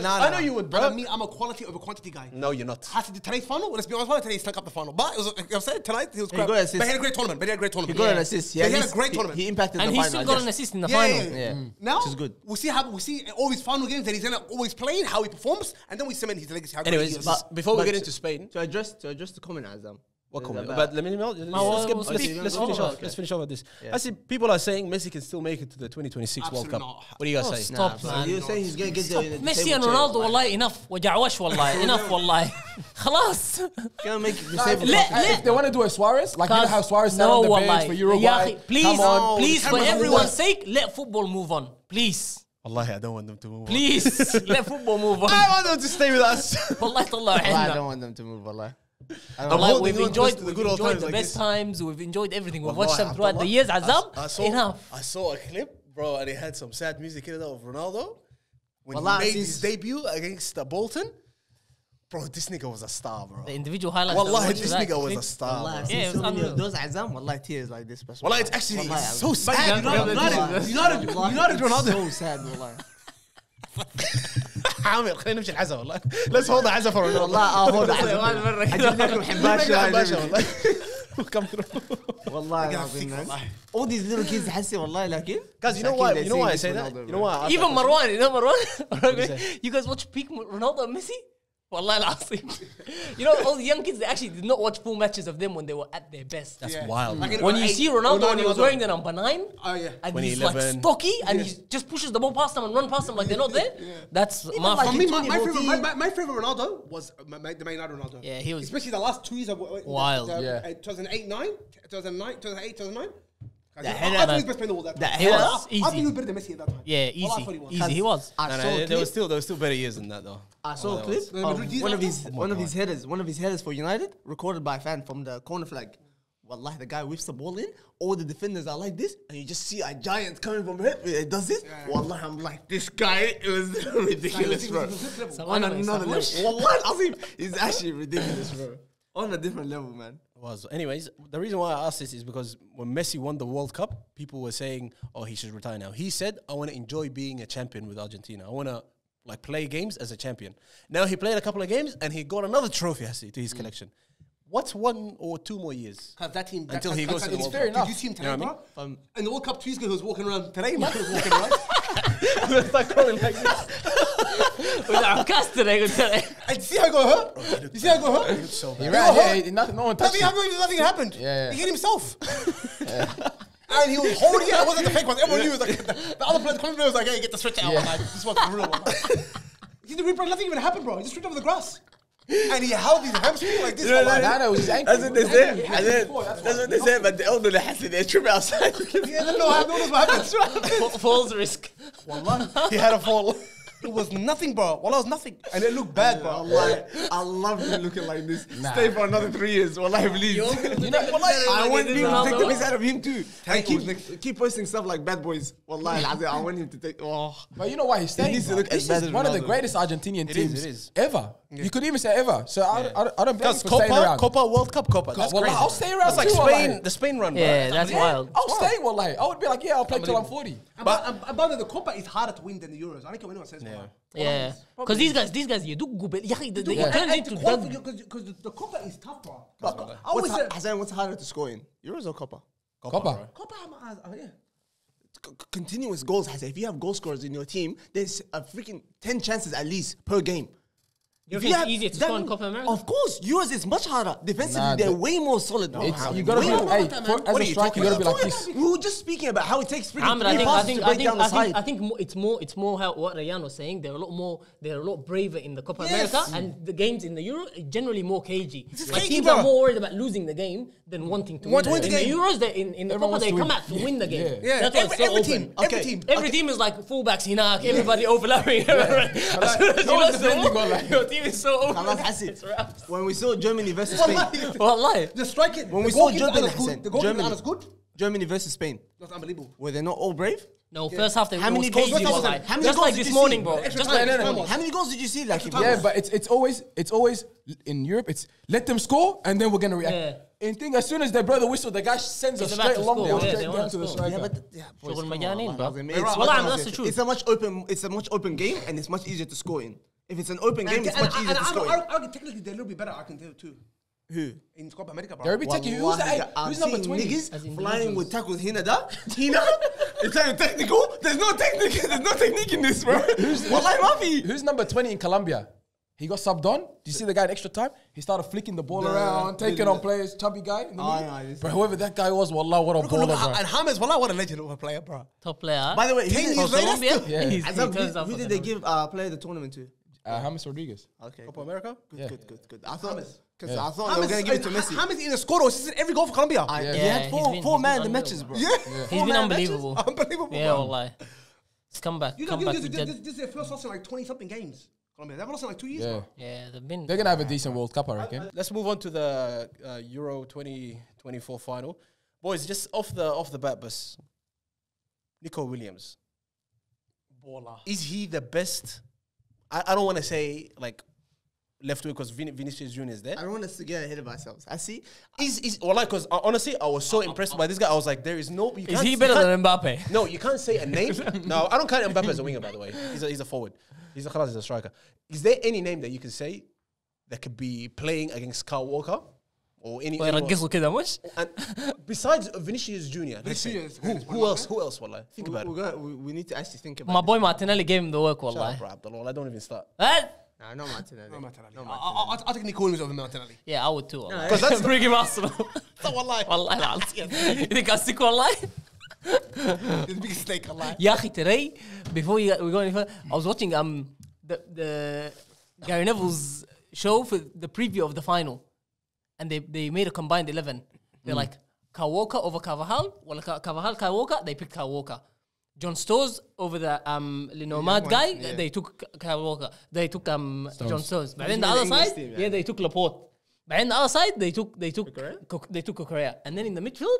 I know you would, bro. I'm a quality over quantity guy. No, you're not. After today's final, let's be honest, today he stuck up the final. But it was, like I said, tonight he was crap. got assist. But he had a great tournament. He got an assist. He had a he's- great tournament. He impacted And the he final. still I got guess. an assist in the Yeah, final. yeah. Yeah. Now Which is good. we see all these final games that he's gonna always play, how he performs, and then we cement his legacy. How great he Anyways, is. but before we but get into Spain, To address the comment, Azam. what comment? about- But let me know. well, we'll speak. Let's finish off. Let's finish off with this. I see people are saying Messi can still make it to the 2026 World Absolutely Cup. not. What do you guys say? Stop, So man. you're saying he's gonna get the Messi and Ronaldo, wallahi, enough. وجعوش والله. Enough, wallahi. خلاص. Gonna make it the Nah, same. if they want to do a Suarez, like you know how Suarez sat no, on the wallahi. bench for Uruguay. Ya akhi, please, Come on. please, for cameras on everyone's the sake, let football move on. Please. Wallahi, I don't want them to move on. Please, let football move on. I want them to stay with us. والله طلعوا Allah, I عنا. don't want them to move. Allah. I'm Like, holding we've on enjoyed, to the we've good old enjoyed times the like best this. times. We've enjoyed everything. We've Wallahi, watched them throughout the years. Azam, enough. I saw a clip, bro, and it had some sad music in it of Ronaldo when Wallah, he made since- his debut against Bolton. Bro, this nigga was a star, bro. The individual highlights. that we Wallahi, watched this of that nigga was clip. a star, Allah, bro. I've seen Yeah, it so was many of unreal. those Azam, wallahi, tears like this. Bro. Wallah, it's actually Wallahi, so Azam. sad. United Ronaldo. So sad, wallahi. عامر خلينا نمشي العزا والله. Let's hold the عزا for Ronaldo. والله hold on. أجيب لكم حباشة. والله. Come through. والله العظيم, man. All these little kids حسي والله لكن. Guys, you know why? You know why I say that? You know why? Even Marwan, you know Marwan? You guys watch peak Ronaldo and Messi? Wallah al-Azim. You know, all the young kids, they actually did not watch full matches of them when they were at their best. That's Yeah. wild. Like in When you see Ronaldo when he was wearing the number 9, Oh yeah. and When he's he like 11. stocky, and he just pushes the ball past them and run past them like they're not there. That's my like For fucking- me, in my 2014 favorite, my favorite Ronaldo was the Man United Ronaldo. Yeah, he was- especially the last 2 years of Wild. Yeah. 2008, 9, 2009, 2008, 2009. The I header, thought he man. was best player in the world that The time. header. I think Easy. he was better than Messi at that time. Yeah, Well, I easy. thought he was. Easy, he was. I No, saw no, a there was clip. still better years than that though. I saw a that clip was- of Madrid one of after? his headers. One of his headers for United, recorded by a fan from the corner flag. Wallahi, the guy whips the ball in, all the defenders are like this, and you just see a giant coming from him, it does this. Wallahi, I'm like, this guy, it was ridiculous, bro. On another level. Wallahi, Azim, he's actually ridiculous, bro. On a different level, man. Was. Anyways, the reason why I asked this is because when Messi won the World Cup, people were saying, oh, he should retire now. He said, I want to enjoy being a champion with Argentina. I want to play games as a champion. Now he played a couple of games and he got another trophy to his collection. What's 1 or 2 more years? That team, until he goes to the World Cup. Did you see him today, bro? In the World Cup 2 years ago, he was walking around. Today, man, he was walking around. Start calling like this. With our cast today. And you see how he got hurt? You see how he got hurt? So He bad. ran, yeah, no one touched him. Nothing happened. Yeah. He hit himself. And he was holding it. It wasn't the fake one. Everyone knew it was like the other players. The player was like, "Hey, get the stretch out." Like, this one's the real one. He did bro. Nothing even happened, bro. He just tripped over the grass. And he held his hamstring like this. No, it was his ankle. That's what they say. That's what they say, but the elderly has to, they trip outside. He doesn't know what happened. Falls risk. Wallah. He had a fall. It was nothing, bro. Wallah, it was nothing. And it looked bad, bro. Wallahi, I love him looking like this. Stay for another 3 years. Wallahi, please. I want people to take the piss out of him too. And keep posting stuff like bad boys. Wallahi, I want him to take. Oh. But you know why he's staying? needs to look This as bad is as one of the Ronaldo. greatest Argentinian teams it is. ever. You could even say ever. So I don't blame him That's for staying around. Copa, World Cup, Copa. That's Wallah, crazy. I'll stay around That's like too, Spain, wallahi. the Spain run, bro. Yeah, that's wild. I'll stay, wallahi. I would be like, yeah, I'll play till I'm 40. But the Copa is harder to win than the Euros. I don't care what anyone says. Copa. Yeah. Because these guys, you do go, but they turn into Because the Copa is tough, bro. Hassan, what's harder to score in? Euros or Copa? Copa. Copa, yeah. Continuous goals, Hassan. If you have goal scorers in your team, there's a freaking 10 chances at least per game. You think it's easier to score in Copa America? Of course, Euros is much harder. Defensively, they're way more solid. Bro. You gotta be, hey, as a striker, you gotta be like this. We were just speaking about how it takes freaking Ahmed, 3 passes to break down the side. I think it's more how what Rayan was saying. They're a lot braver in the Copa America, and the games in the Euro are generally more cagey. Like teams are more worried about losing the game than wanting to win. In the Euros, in the Copa, they come out to win the game. Yeah, that's why it's so open. Every team is like fullbacks, Hinak, everybody overlapping. As soon as you lost the ball, your team is so open. When we saw Germany versus Spain, Wallahi. The striking. when we saw Germany, the goalkeeper was good. Germany versus Spain, That's unbelievable. were they not all brave? No, first half they How many was goals? cagey, wallahi. How many Just goals like did this you morning, see? bro. Extra Just time, like extra time. How many goals did you see? Like, Yeah, but it's always in Europe. It's let them score and then we're gonna react. Yeah. And think as soon as they blow the whistle, the guy sends a He's about straight to long score, ball yeah, straight they down wanna to the score. striker. boys, Shughl come on, Majanin, bro. It's- Wallahi, that's the truth. It's a much open game, and it's much easier to score in. If it's an open game, it's much easier to score in. Technically, they're a little bit better. I can tell you too. Who? In Copa America, bro. They're a bit techie. Who's I'm number seeing 20? niggas As in flying individuals. with tackles. Hina? It's like technical. There's no technique in this, bro. Wallahi, Mafi. Who's number 20 in Colombia? He got subbed on. Did you see the guy in extra time? He started flicking the ball around, taking on players. Chubby guy. In the middle. Bro, whoever that guy was, wallah, what a baller, bro. And James, wallah, what a legend of a player, bro. Top player. By the way, 10 years later, Colombia. Yeah. He turns up who for did them. they give player of the tournament to? James Rodriguez. Okay, Copa America? good. I thought because Yeah. I thought they were gonna give it to Messi. James in the score assisted every goal for Colombia. He Yeah, had he's four been man the unreal, matches, bro. bro. Yeah. He's been unbelievable. Unbelievable, Yeah, bro. wallahi. Let's come back. You Come know, back this to Jed. is their first loss in like 20-something games. Colombia. They've lost in like 2 years, Yeah. bro. Yeah, they've been. They're gonna have a decent World Cup, I reckon. Let's move on to the Euro 2024 final. Boys, just off the bat, bus. Nico Williams. Baller. Is he the best? I don't want to say like left wing because Vinicius Junior is there. I don't want us to get ahead of ourselves. I see. Is well, like, because honestly, I was so impressed by this guy. I was like, there is no. Is he better than Mbappe? No, you can't say a name. No, I don't count Mbappe as a winger, by the way. He's a forward. He's a striker. Is there any name that you can say that could be playing against Kyle Walker or any? يرقصوا كده مش؟ And besides Vinicius Junior, let's say, Vinicius, who else? Who else? Wallah, think about it. We need to actually think about My it. boy Martinelli gave him the work, Shut up, wallahi. bro, Abdullah. I don't even start. Eh? Nah, no Martinelli. No Martinelli. I'll take Nico Williams over Martinelli. Yeah, I would too. Wallahi. Because that's bring him Arsenal. Wallahi. Wallahi العظيم. You think I sick wallahi? The biggest snake, Allah. يا أخي today, before we go any further, I was watching the Gary Neville's show for the preview of the final, and they made a combined 11. They're like Kyle Walker over Carvajal, well Carvajal, Kyle Walker. They picked Kyle Walker. John Stones over the Nomad guy. They took Kyle Walker. They took John Stones. But then the other English side, team, yeah, they took Laporte. But on the other side, they took Korea. And then in the midfield,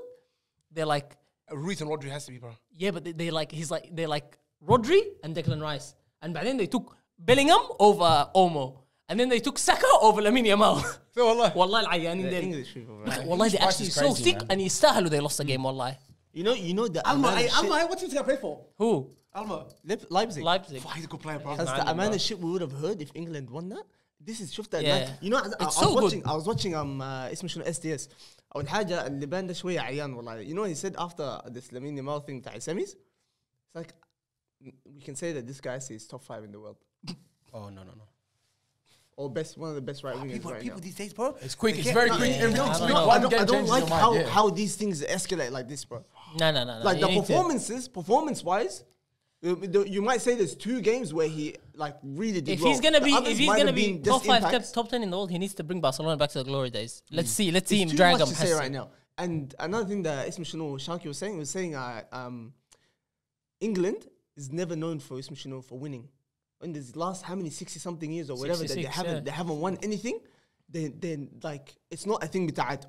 they're like, Ruiz and Rodri has to be, bro. yeah, but they're like Rodri and Declan Rice. And by then they took Bellingham over Olmo. And then they took Saka over Lamine Yamal. So والله. والله العيانين They're ديل. English people, right? والله they actually is so crazy, sick man. and يستاهلوا they lost the game والله. You know the Alma, amount of shit- Alma, what team did I play for? Who? Alma. Leipzig. Leipzig. Fuck, he's a good player, bro. That's the amount of shit we would have heard if England won that. This is شفت that. Yeah. You know, I It's so good. was watching اسمه شنو SDS. أول حاجة اللي بان ده شوية عيان والله. You know, he said after this Lamine Yamal thing بتاع semis, it's like we can say that this guy is top 5 in the world. Oh no. Or one of the best right wingers right now. People these days, bro. It's quick. They It's can't- very no, quick. yeah, Every no, time no, you no, one I game don't changes like your mind, yeah. how these things escalate like this, bro. No. Like You the need to- performance-wise, you might say there's 2 games where he like really did If well. he's gonna The be, others if he's might gonna have be been top just 5, impacts. top 10 in the world, he needs to bring Barcelona back to the glory days. Let's see It's him too drag much him. to say right now. And another thing that اسمه شنو Shanky was saying England is never known for اسمه شنو for winning. In this last how many 60-something years or whatever that they 66, haven't won anything. Then like it's not a thing بتاعت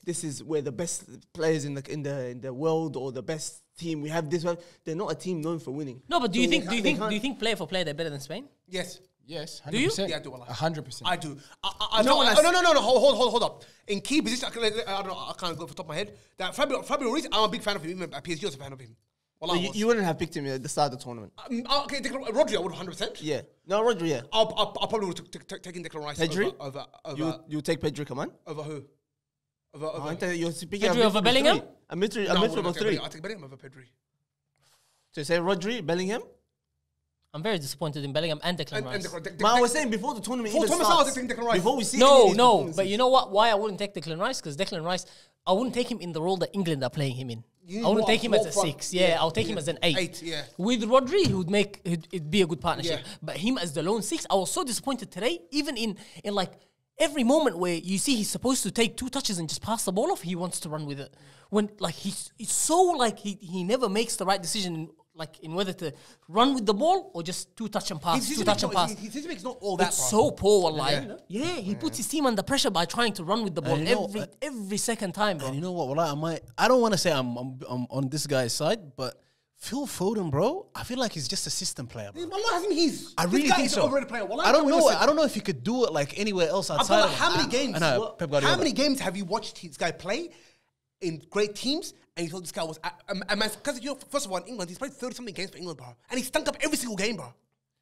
this is where the best players in the world or the best team we have this one. They're not a team known for winning. No, but do So you they think can't- player for player they're better than Spain? Yes. Yes, 100%. Do you? Yeah, I do. Wallah. 100%. I do. I No, don't. when I No. Hold up. In key position, I don't know. I can't go off the top of my head. That Fabio Ruiz, I'm a big fan of him. Even at PSG, I was a fan of him. Wallah, So you wouldn't have picked him at the start of the tournament. okay, Rodri, I would 100%. Yeah. No, Rodri, yeah. I'll probably would taking Declan Rice Pedri? over You take Pedri, come on. over who? Over You're speaking Pedri over Bellingham? A midfield No, of I'll 3. take Bellingham over Pedri. So you say Rodri, Bellingham? I'm very disappointed in Bellingham and Declan And Rice. Man, I was saying before the tournament Before even tournament starts, starts, I think Declan Rice. before we see any of No, these no, performances. but you know what? Why I wouldn't take Declan Rice? Because Declan Rice, I wouldn't take him in the role that England are playing him in. You need I wouldn't more- take him as more a front. 6. Yeah, I'll take him as an 8. 8, yeah. With Rodri, it'd be a good partnership. Yeah. But him as the lone 6, I was so disappointed today. Even in like every moment where you see he's supposed to take 2 touches and just pass the ball off, he wants to run with it. When like he's so like he never makes the right decision. Like in whether to run with the ball or just 2 touch and pass, 2 touch and pass. His system is not all that. It's bro. so poor, wallahi. Yeah. Yeah, he puts his team under pressure by trying to run with the ball you know, every second time, bro. And you know what? Well, I don't want to say I'm on this guy's side, but Phil Foden, bro, I feel like he's just a system player, bro. Wallah, I think he's. I this really guy think is so. an overrated player. Wallah, I don't know. listen. I don't know if he could do it like anywhere else outside. Abdullah, of how many games? Pep Guardiola. How many games have you watched this guy play in great teams? And you thought this guy was a man. Because first of all, in England, he's played 30-something games for England, bro, and he stunk up every single game, bro.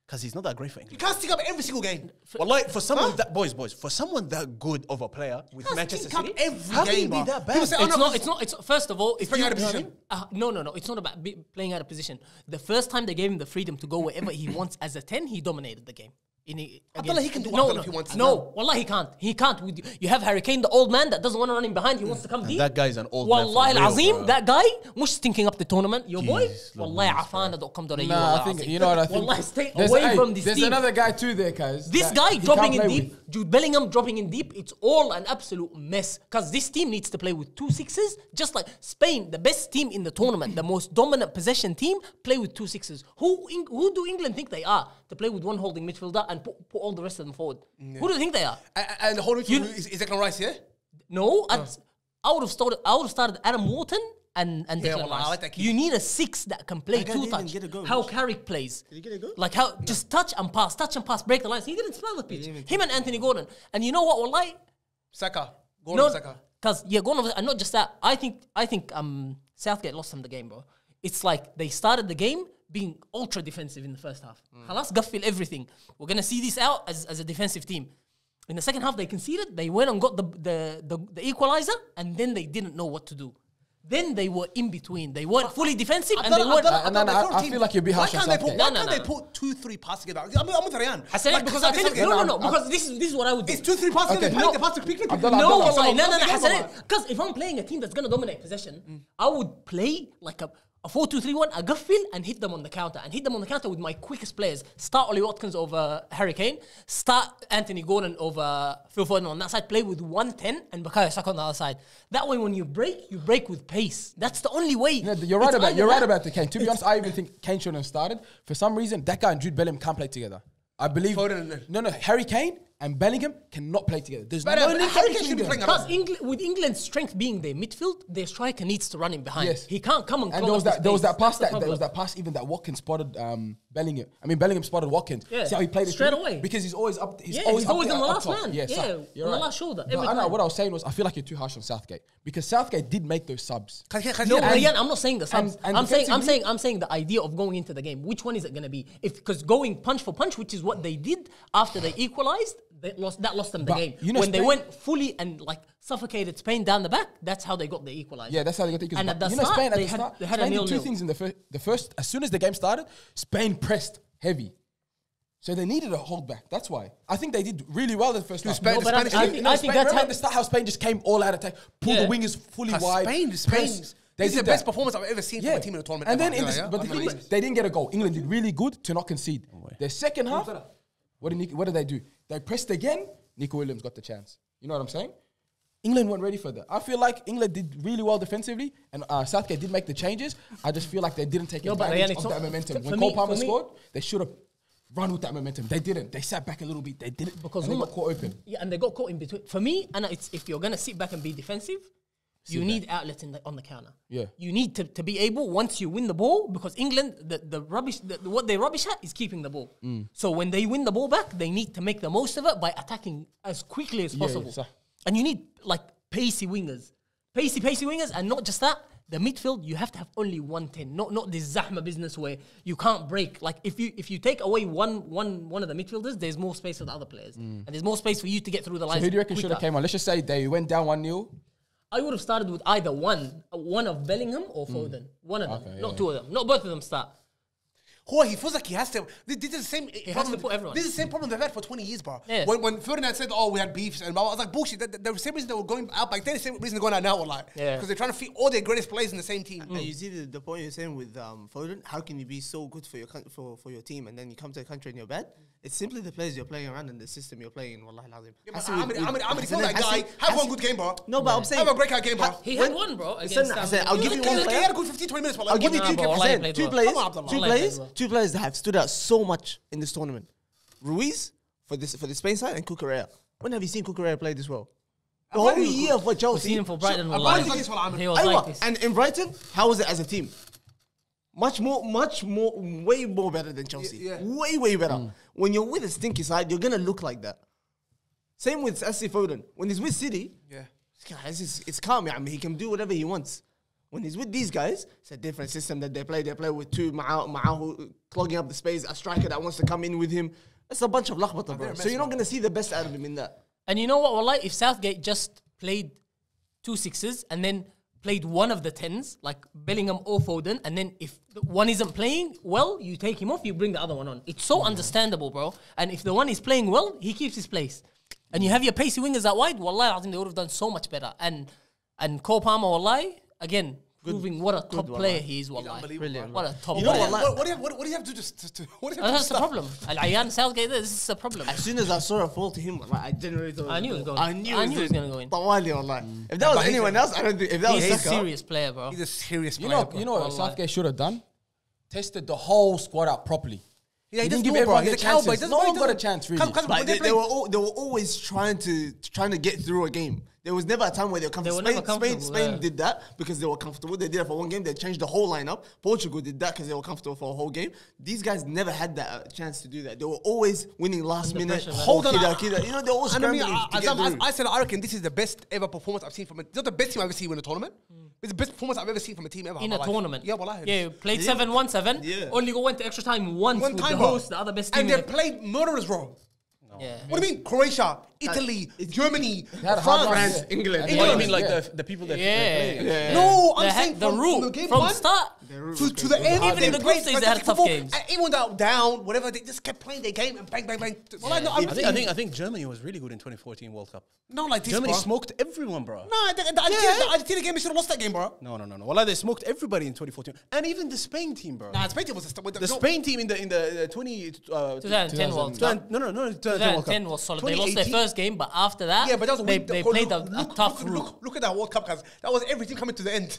Because he's not that great for You England. can't stick up every single game. Well, like for someone that boys, for someone that good of a player with Can't Manchester stick up City, every how can he game, be bro. that bad? People say, oh, no, It's not. First of all, if playing you out of position. No. It's not about playing out of position. The first time they gave him the freedom to go wherever he wants as a 10, he dominated the game. Abdullah, he can do Abdullah if he wants to. No, wallah, he can't. He can't. You have Harry Kane, the old man that doesn't want to run in behind. He wants to come deep. that guy's an old man for Wallahi real, al-azim, bro. that guy was stinking up the tournament. Your boy, Jeez, wallahi afana.com.au. Nah, I think, you know what I think? Wallahi, stay There's away from this There's team. another guy too there, cuz. This that guy he dropping can't in play deep, with. Jude Bellingham dropping in deep, it's all an absolute mess. Because this team needs to play with 2 6s, just like Spain, the best team in the tournament, the most dominant possession team, play with 2 6s. Who do England think they are to play with one holding midfielder and put all the rest of them forward? Who do you think they are? And the whole midfield is Declan Rice, yeah? No, I would have started Adam Wharton and Declan well, Rice. I like that keeper. You need a 6 that can play That guy 2 didn't touch. get a goal, How Mitch. Carrick plays. Did he get a goal? Like how just touch and pass, break the lines. He didn't spell the pitch. Him and Anthony Gordon. And you know what, wallahi? Saka. Gordon No, Saka. because Gordon, and not just that. I think Southgate lost them the game, bro. It's like they started the game being ultra defensive in the first half. Halas, Gaffil everything. We're gonna see this out as a defensive team. In the second half, they conceded. They went and got the equalizer, and then they didn't know what to do. Then they were in between. They weren't fully defensive, and they weren't. I feel like you're being harsh on Why can't Southgate. they put 2-3 passes together? I'm with Ryan. Hassan, because I think no, because this is what I would do. It's 2-3 passes Okay, together. no. They pass to pick Abdullah, No, Abdullah, wallahi, no, Abdullah, Hassan. Abdullah. Because if I'm playing a team that's gonna dominate possession, I would play like a 4-2-3-1, a Gaffil, and hit them on the counter. And hit them on the counter with my quickest players. Start Ollie Watkins over Harry Kane. Start Anthony Gordon over Phil Foden on that side. Play with 1-10 and Bukayo Saka on the other side. That way, when you break with pace. That's the only way. No, you're right about the Kane. To be honest, I even think Kane shouldn't have started. For some reason, that guy and Jude Bellingham can't play together. I believe. Foden and- No, Harry Kane and Bellingham cannot play together. There's But, no Harry link Kane between should be them. playing Plus, with England's strength being their midfield, their striker needs to run in behind. Yes. He can't come and And clog up the there was space. that pass That's the there was problem. that pass even that Watkins spotted Bellingham. I mean Bellingham spotted Watkins. Yeah. See how he played it Straight through? away. Because he's always up. He's always up on there, the up last top. man. Yeah, Yeah, you're on the right. last shoulder, But every I know time. what I was saying was I feel like you're too harsh on Southgate because Southgate did make those subs. No, again, I'm not saying the subs. and I'm defensively- saying the idea of going into the game. Which one is it going to be? Because going punch for punch, which is what they did after they equalized, they lost them the But, game. you know, When they Spain- went fully and like suffocated Spain down the back, that's how they got the equalizer. Yeah, that's how they got the And at the Spain start, at they the had start, they had a Spain did two 0-0. things in the first. As soon as the game started, Spain pressed heavy. So they needed a hold back. That's why. I think they did really well the first half. Spain- No, but I think Spain, that's remember how at the start how Spain just came all out attack, pulled Yeah. the wingers fully wide. Spain. pressed. They This is did the best that. performance I've ever seen from a team in a tournament. And ever. then, but the thing is, they didn't get a goal. England did really good to not concede. Their second half, what did they do? They pressed again. Nico Williams got the chance. You know what I'm saying? England weren't ready for that. I feel like England did really well defensively, and Southgate did make the changes. I just feel like they didn't take No, but advantage Ryan, it's of not- that momentum. for When me- Cole Palmer for me- scored, they should have run with that momentum. They didn't. They sat back a little bit. They didn't Because and they Umar- got caught open. Yeah, and they got caught in between. For me, and it's if you're gonna sit back and be defensive, you need outlets on the counter. Yeah. You need to be able once you win the ball because England what they're rubbish at is keeping the ball. So when they win the ball back, they need to make the most of it by attacking as quickly as Yeah, possible. so- And you need like pacey wingers, pacey wingers, and not just that. The midfield, you have to have only 110, not this Zahma business where you can't break. Like if you take away one of the midfielders, there's more space for the other players, and there's more space for you to get through the lines. So who do you reckon should have quicker. came on? Let's just say they went down 1-0. I would have started with either one of Bellingham or Foden. One of them, Okay, not yeah. two of them. Not both of them start. He feels like he has to. This is the same. has to put everyone. This is the same problem they've had for 20 years, bro. Yeah. When Ferdinand said, "Oh, we had beefs," and blah, blah, I was like, "Bullshit." The same reason they were going out back then, the same reason they're going out now, like, Yeah. because they're trying to fit all their greatest players in the same team. And you see the point you're saying with Foden. How can you be so good for your for your team and then you come to a country and you're bad? It's simply the players you're playing around and the system you're playing in. Wallahi lazim. I'm feel that guy. Have one good game, bro. No, but I'm saying Have a breakout game, bro. He had one, bro. Listen, I said, I'll give you one He player. had a good 15-20 minutes, but I'll give you Nah, two but Wallahi played two well. players, Come on, Abdullah. two Wallahi players, played well. two players that have stood out so much in this tournament. Ruiz for the Spain side and Cucurella. When have you seen Cucurella play this well? The whole year for We've Chelsea. seen him for Brighton. I've wallahi. always like this one, Ahmed. He was Aywa, like this. and in Brighton, how was it as a team? Much more, way more better than Chelsea. Yeah. Way better. When you're with a stinky side, you're gonna look like that. Same with SC Foden. When he's with City, Yeah. it's calm. I mean, he can do whatever he wants. When he's with these guys, it's a different system that they play. They play with two Ma'ahu clogging up the space, a striker that wants to come in with him. It's a bunch of lakhbata, bro. So you're not gonna see the best out of him in that. And you know what, wallahi, if Southgate just played 2 6s and then played one of the 10s, like Bellingham or Foden, and then if the one isn't playing well, you take him off, you bring the other one on. It's so understandable, bro. And if the one is playing well, he keeps his place. And you have your pacey wingers out wide, wallahi, I think they would have done so much better. And Cole Palmer, wallahi, again, proving what a top player he is, wallahi. Brilliant. What a top You know player. what, What do you have to do to what do you have to That's the stop? problem. Al-Ayan Southgate, this is a problem. As soon as I saw a fall to him, like, I genuinely thought I knew it was going. I knew I it knew it was going to go in. Tawali, wallahi. If that was But he's anyone else, I don't think. If that was He's a Saka, serious player, bro. He's a serious You player. know what Wallahi. Southgate should have done? Tested the whole squad out properly. Yeah, he didn't doesn't give know, bro. everyone He's a their cowboy. chances. Doesn't No know one he got a doesn't- chance, really. But they were always trying to get through a game. There was never a time where they were comfortable. They were never comfortable, Spain yeah. did that because they were comfortable. They did it for one game. They changed the whole lineup. Portugal did that because they were comfortable for a whole game. These guys never had that chance to do that. They were always winning last minute. pressure, man. Hold on, Kida. You know, they're always And I mean, scrambling to get through. I said I reckon this is the best ever performance I've seen from it's not the best team I've ever seen in a tournament. It's the best performance I've ever seen from a team ever. In a tournament. Yeah, well, yeah, played 7-1-7. Yeah. Only went to extra time once one with time, the bro. host, the other best team. And in they the- played murderers, bro. Yeah. What do you mean? Croatia, Italy, Germany, had a hard France. run. England. What do you mean, like the people that Yeah. No, I'm They saying had the from rule the game from one start. to the end. Even in the group stage, they had fantastic tough football. games. And even though down, whatever, they just kept playing their game and bang, bang, bang. Well, I think Germany was really good in 2014 World Cup. not like this, Germany bro. smoked everyone, bro. No, the Argentina game, they should have lost that game, bro. No. Wallah, they smoked everybody in 2014, and even the Spain team, bro. Nah, Spain was The Spain team in the 2010 World Cup. No, 2010 was solid. They lost their 2018. first game, but after that, Yeah, but that was they played a tough route. Look at that World Cup, guys. That was everything coming to the end.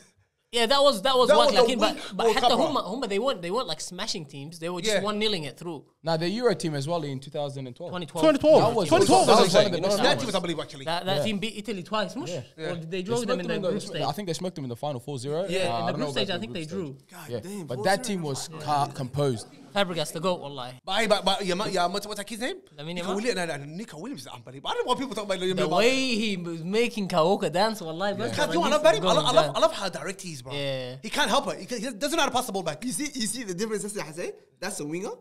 Yeah, that was was what the like, but weak World حتى Cup, هم they weren't like smashing teams. They were just Yeah. 1-0ing it through. Now the Euro team as well in 2012. 2012. 2012 was insane. That team was unbelievable, actually. That team beat Italy twice, mush? Or did they draw them in the group stage? I think they smoked them in the final 4-0. Yeah, in I the don't know group stage, about I think they drew. God Yeah, damn, but 4-0. that team was composed. Fabregas, the GOAT, wallahi. What's that kid's name? Lamine Nico Yamal? Williams. No, Nico Williams is unbelievable. I don't know why people talk about Lamine The Yamal. way he was making Kaoka dance, wallahi. I love how direct he is, bro. Yeah. He can't help it. He doesn't know how to pass the ball back. You see the difference. That's what I say. That's a winger.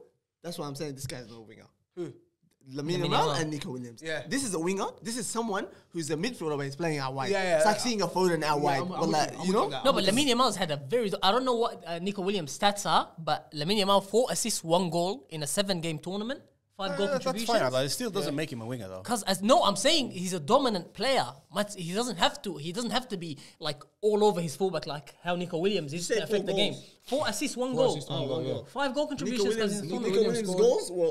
That's why I'm saying this guy's no winger. Who? Lamine Lamine Yamal Yamal. and Nico Williams. Yeah. This is a winger. This is someone who's a midfielder but he's playing out wide. Yeah, yeah, It's like yeah. seeing a Foden out wide. I'm Like, with you know? that. No, but Lamine Yamal's had a very... I don't know what Nico Williams' stats are, but Lamine Yamal, 4 assists, 1 goal in a 7-game tournament. 5 goal That's contributions. fine, but it still doesn't make him a winger, though. Because I'm saying he's a dominant player. He doesn't have to be like all over his fullback like how Nico Williams is say to affect 4 the game. goals. 4 assists, 1 goal. assists, 1 goal, yeah. 5 goal Nico contributions. Williams' goals were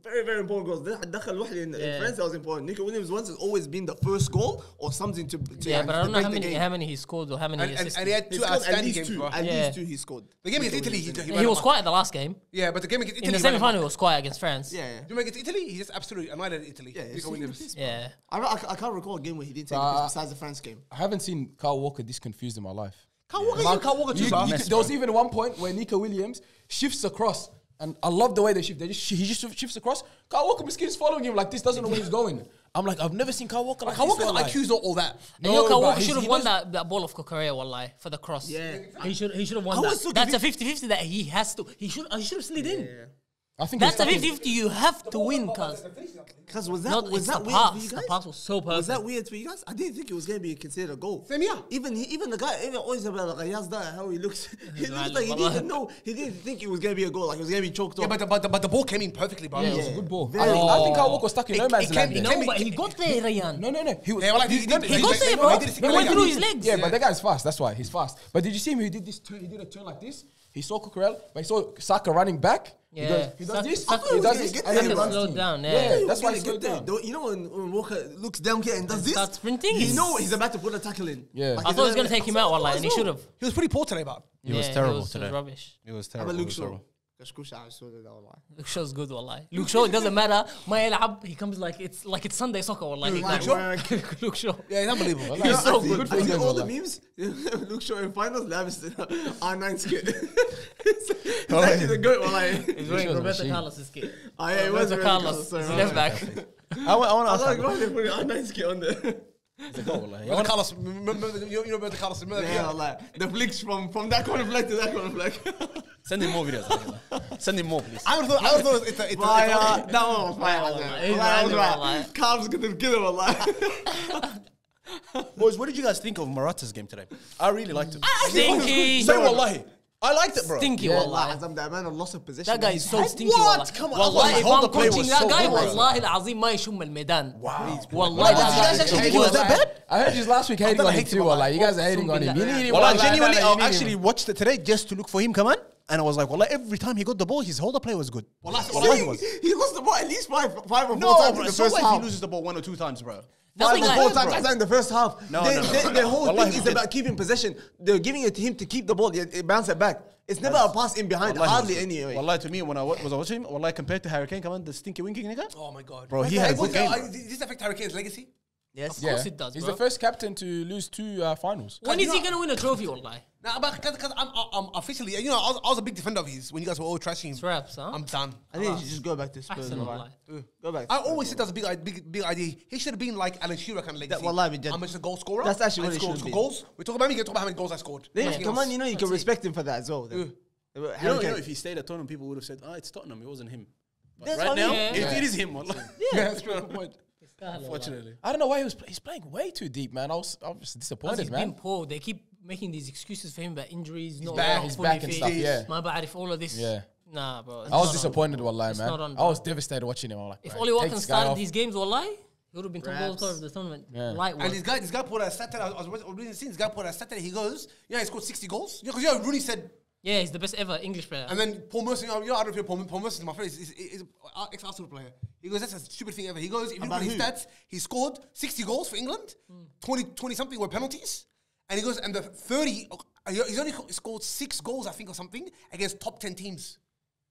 very, very important goals. دخل واحد in Yeah. France that was important. Nico Williams once has always been the first goal or something to Yeah, but I don't know break the game. how many he scored or how many he And assisted. he had He two scored at outstanding least games, 2. bro. At Yeah. least 2 he scored. The game against Italy, He was quiet the last game. Yeah, but the game against Italy. In the semi-final, he was quiet against France. Yeah, yeah. Do you remember against Italy? He just absolutely annihilated Italy. Yeah, Nico Williams. Yeah. I can't recall a game where he didn't take a piss besides the France game. I haven't seen Kyle Walker this confused in my life. Kyle Walker too, bro. There was even one point where Nico Williams shifts across, and I love the way they shift. He just shifts across. Kyle Walker is following him like this, doesn't know where he's going. I'm like, I've never seen Kyle Walker like Kyle this. Walker's Like, IQ's not all that. And you know, Kyle but Walker should have he won knows- that ball of Korea, wallahi, for the cross. Yeah. He should have won I that. was so That's a 50-50 that he has to. He should have slid in. I think That's a it's- 50-50 you have to win, cuz. Because was that Not, was it's that the weird pass. for you The guys? pass was so perfect. Was that weird for you guys? I didn't think it was going to be considered a goal. Same here. Even the guy, even always about like Yazda, how he looks. He looked like he Wallah. didn't know. He didn't think it was going to be a goal. Like it was going to be choked Yeah, off. but the ball came in perfectly, bro. It was a good ball. Very I think Kyle Walker was stuck in no man's it land. came- there. No, but he got there, Ryan. No. He was. Yeah, well, like, He got there, bro. He went through his legs. Yeah, but that guy's fast. That's why he's fast. But did you see him? He did this turn. He did a turn like this. He saw Cucurella, but he saw Saka running back. Yeah. He does this. Saka- He does Saka this. get And then he there, runs slowed to him. down, yeah. Yeah, He that's was why gonna he slowed get there. down. Don't- You know when Walker looks down here and does this? Starts sprinting, You he's- know he's about to put a tackle in. Yeah. Like, I he's thought he was about going to take him out, wallahi, and he should have. He was pretty poor today, but He was terrible It today. was rubbish. It was How terrible. about It Luke was Shaw? terrible. كشكوش على السوداء ده والله. Luke Shaw's good, wallahi. Luke Shaw, it doesn't matter. ما يلعب, he comes like it's Sunday soccer, wallahi. Luke Shaw? Luke Shaw. yeah, he's unbelievable. He's so I see- good. I see all the والله. memes. Luke Shaw in finals لابس R9 skit. He's actually the goat والله. He's wearing Shaw's a Roberto machine. Carlos' kit. Oh yeah, it was Roberto Roberto Carlos, Carlos, he's sorry, left my back. I want to I ask was like, you. why they put an R9 skit on there? Roberto Carlos, remember Roberto Carlos? Remember that? Yeah, like the flicks from that corner flag to that corner flag. Send him more videos. Send him more, please. I would have thought it's a Fire. That one was fire. He's That was random, right. والله. Calves قد كده والله. Boys, what did you guys think of Morata's game today? I really liked it. Stinky. Say wallahi. I liked it, bro. Stinky, Yeah, wallahi. Azam, that man of loss of possession. That guy is so stinky, What? والله. Come on. والله The if whole I'm play coaching was that so guy, good, bro. والله العظيم ما يشم الميدان. Wow. والله What, that did you guys guy actually is think he was that worse. bad? I heard you last week hating on him too. Like you guys are hating on him. You need him. Well, I Wallah, genuinely, you I need actually him. watched it today just to look for him, come on. And I was like, well, every time he got the ball, his holder play was good. Wallahi, he was. He lost the ball at least five or four No, times bro, in the it's not first like half. he loses the ball 1 or 2 times, bro. Nothing Five like or 4 times in the first half. No, The whole Wallahi, thing is he about keeping possession. They're giving it to him to keep the ball. It bounce it back. It's never a pass in behind. Wallahi, Hardly he was good. anyway. Wallahi, to me, when I was watching him, wallahi, compared to Harry Kane, come on, the stinky winking nigga. Oh my god, Bro, he had a good game. Does this affect Harry Kane's legacy? Yes, of Yeah. course it does, He's bro. the first captain to lose 2 finals. When is he going to win a trophy, wallahi? Nah, but because I'm officially, you know, I was a big defender of his when you guys were all trashing him. Straps, huh? I'm done. I think he should just go back to Spurs. Ahsan, wallahi. wallahi. Go back. to I Spurs, always said that was a big idea. He should have been like Alan Shearer kind of legacy. wallahi, we did. I'm just a goal scorer. That's actually I what he scored should be. goals. We talk about me. You talk about how many goals I scored. Then, Nothing come else. on, you know, you can respect him for that as well. then. Harry Kane. If he stayed at Tottenham, people would have said, oh, it's Tottenham, it wasn't him. But That's right what I now, mean. it is him, wallahi. Yeah, that's true. Good point. Unfortunately. I don't know why he's playing way too deep, man. I was disappointed, He's been man. poor. They keep making these excuses for him about injuries. Not back, not He's fully back and fit. stuff. Yeah, ما بعرف all of this. Yeah. Nah, bro. it's I was not disappointed, wallahi, It's man. not on, I was devastated watching him. I'm like, If right, Oli take Watkins this guy started off. these games, wallahi, he would have been top goal Raps. scorer of the tournament. Yeah. Light And work. this guy put a Saturday. I was reading the scene. This guy put a Saturday. He goes, he scored 60 goals. Because Rooney said, Yeah, he's the best ever English player. and then Paul Merson. I don't know if you're Paul Merson, my friend, is an ex-Arsenal player. He goes, that's a stupid thing ever. He goes, if you look at his stats, he scored 60 goals for England, 20 something were penalties. And he goes, and the 30 He's only scored 6 goals, I think, or something, against top 10 teams.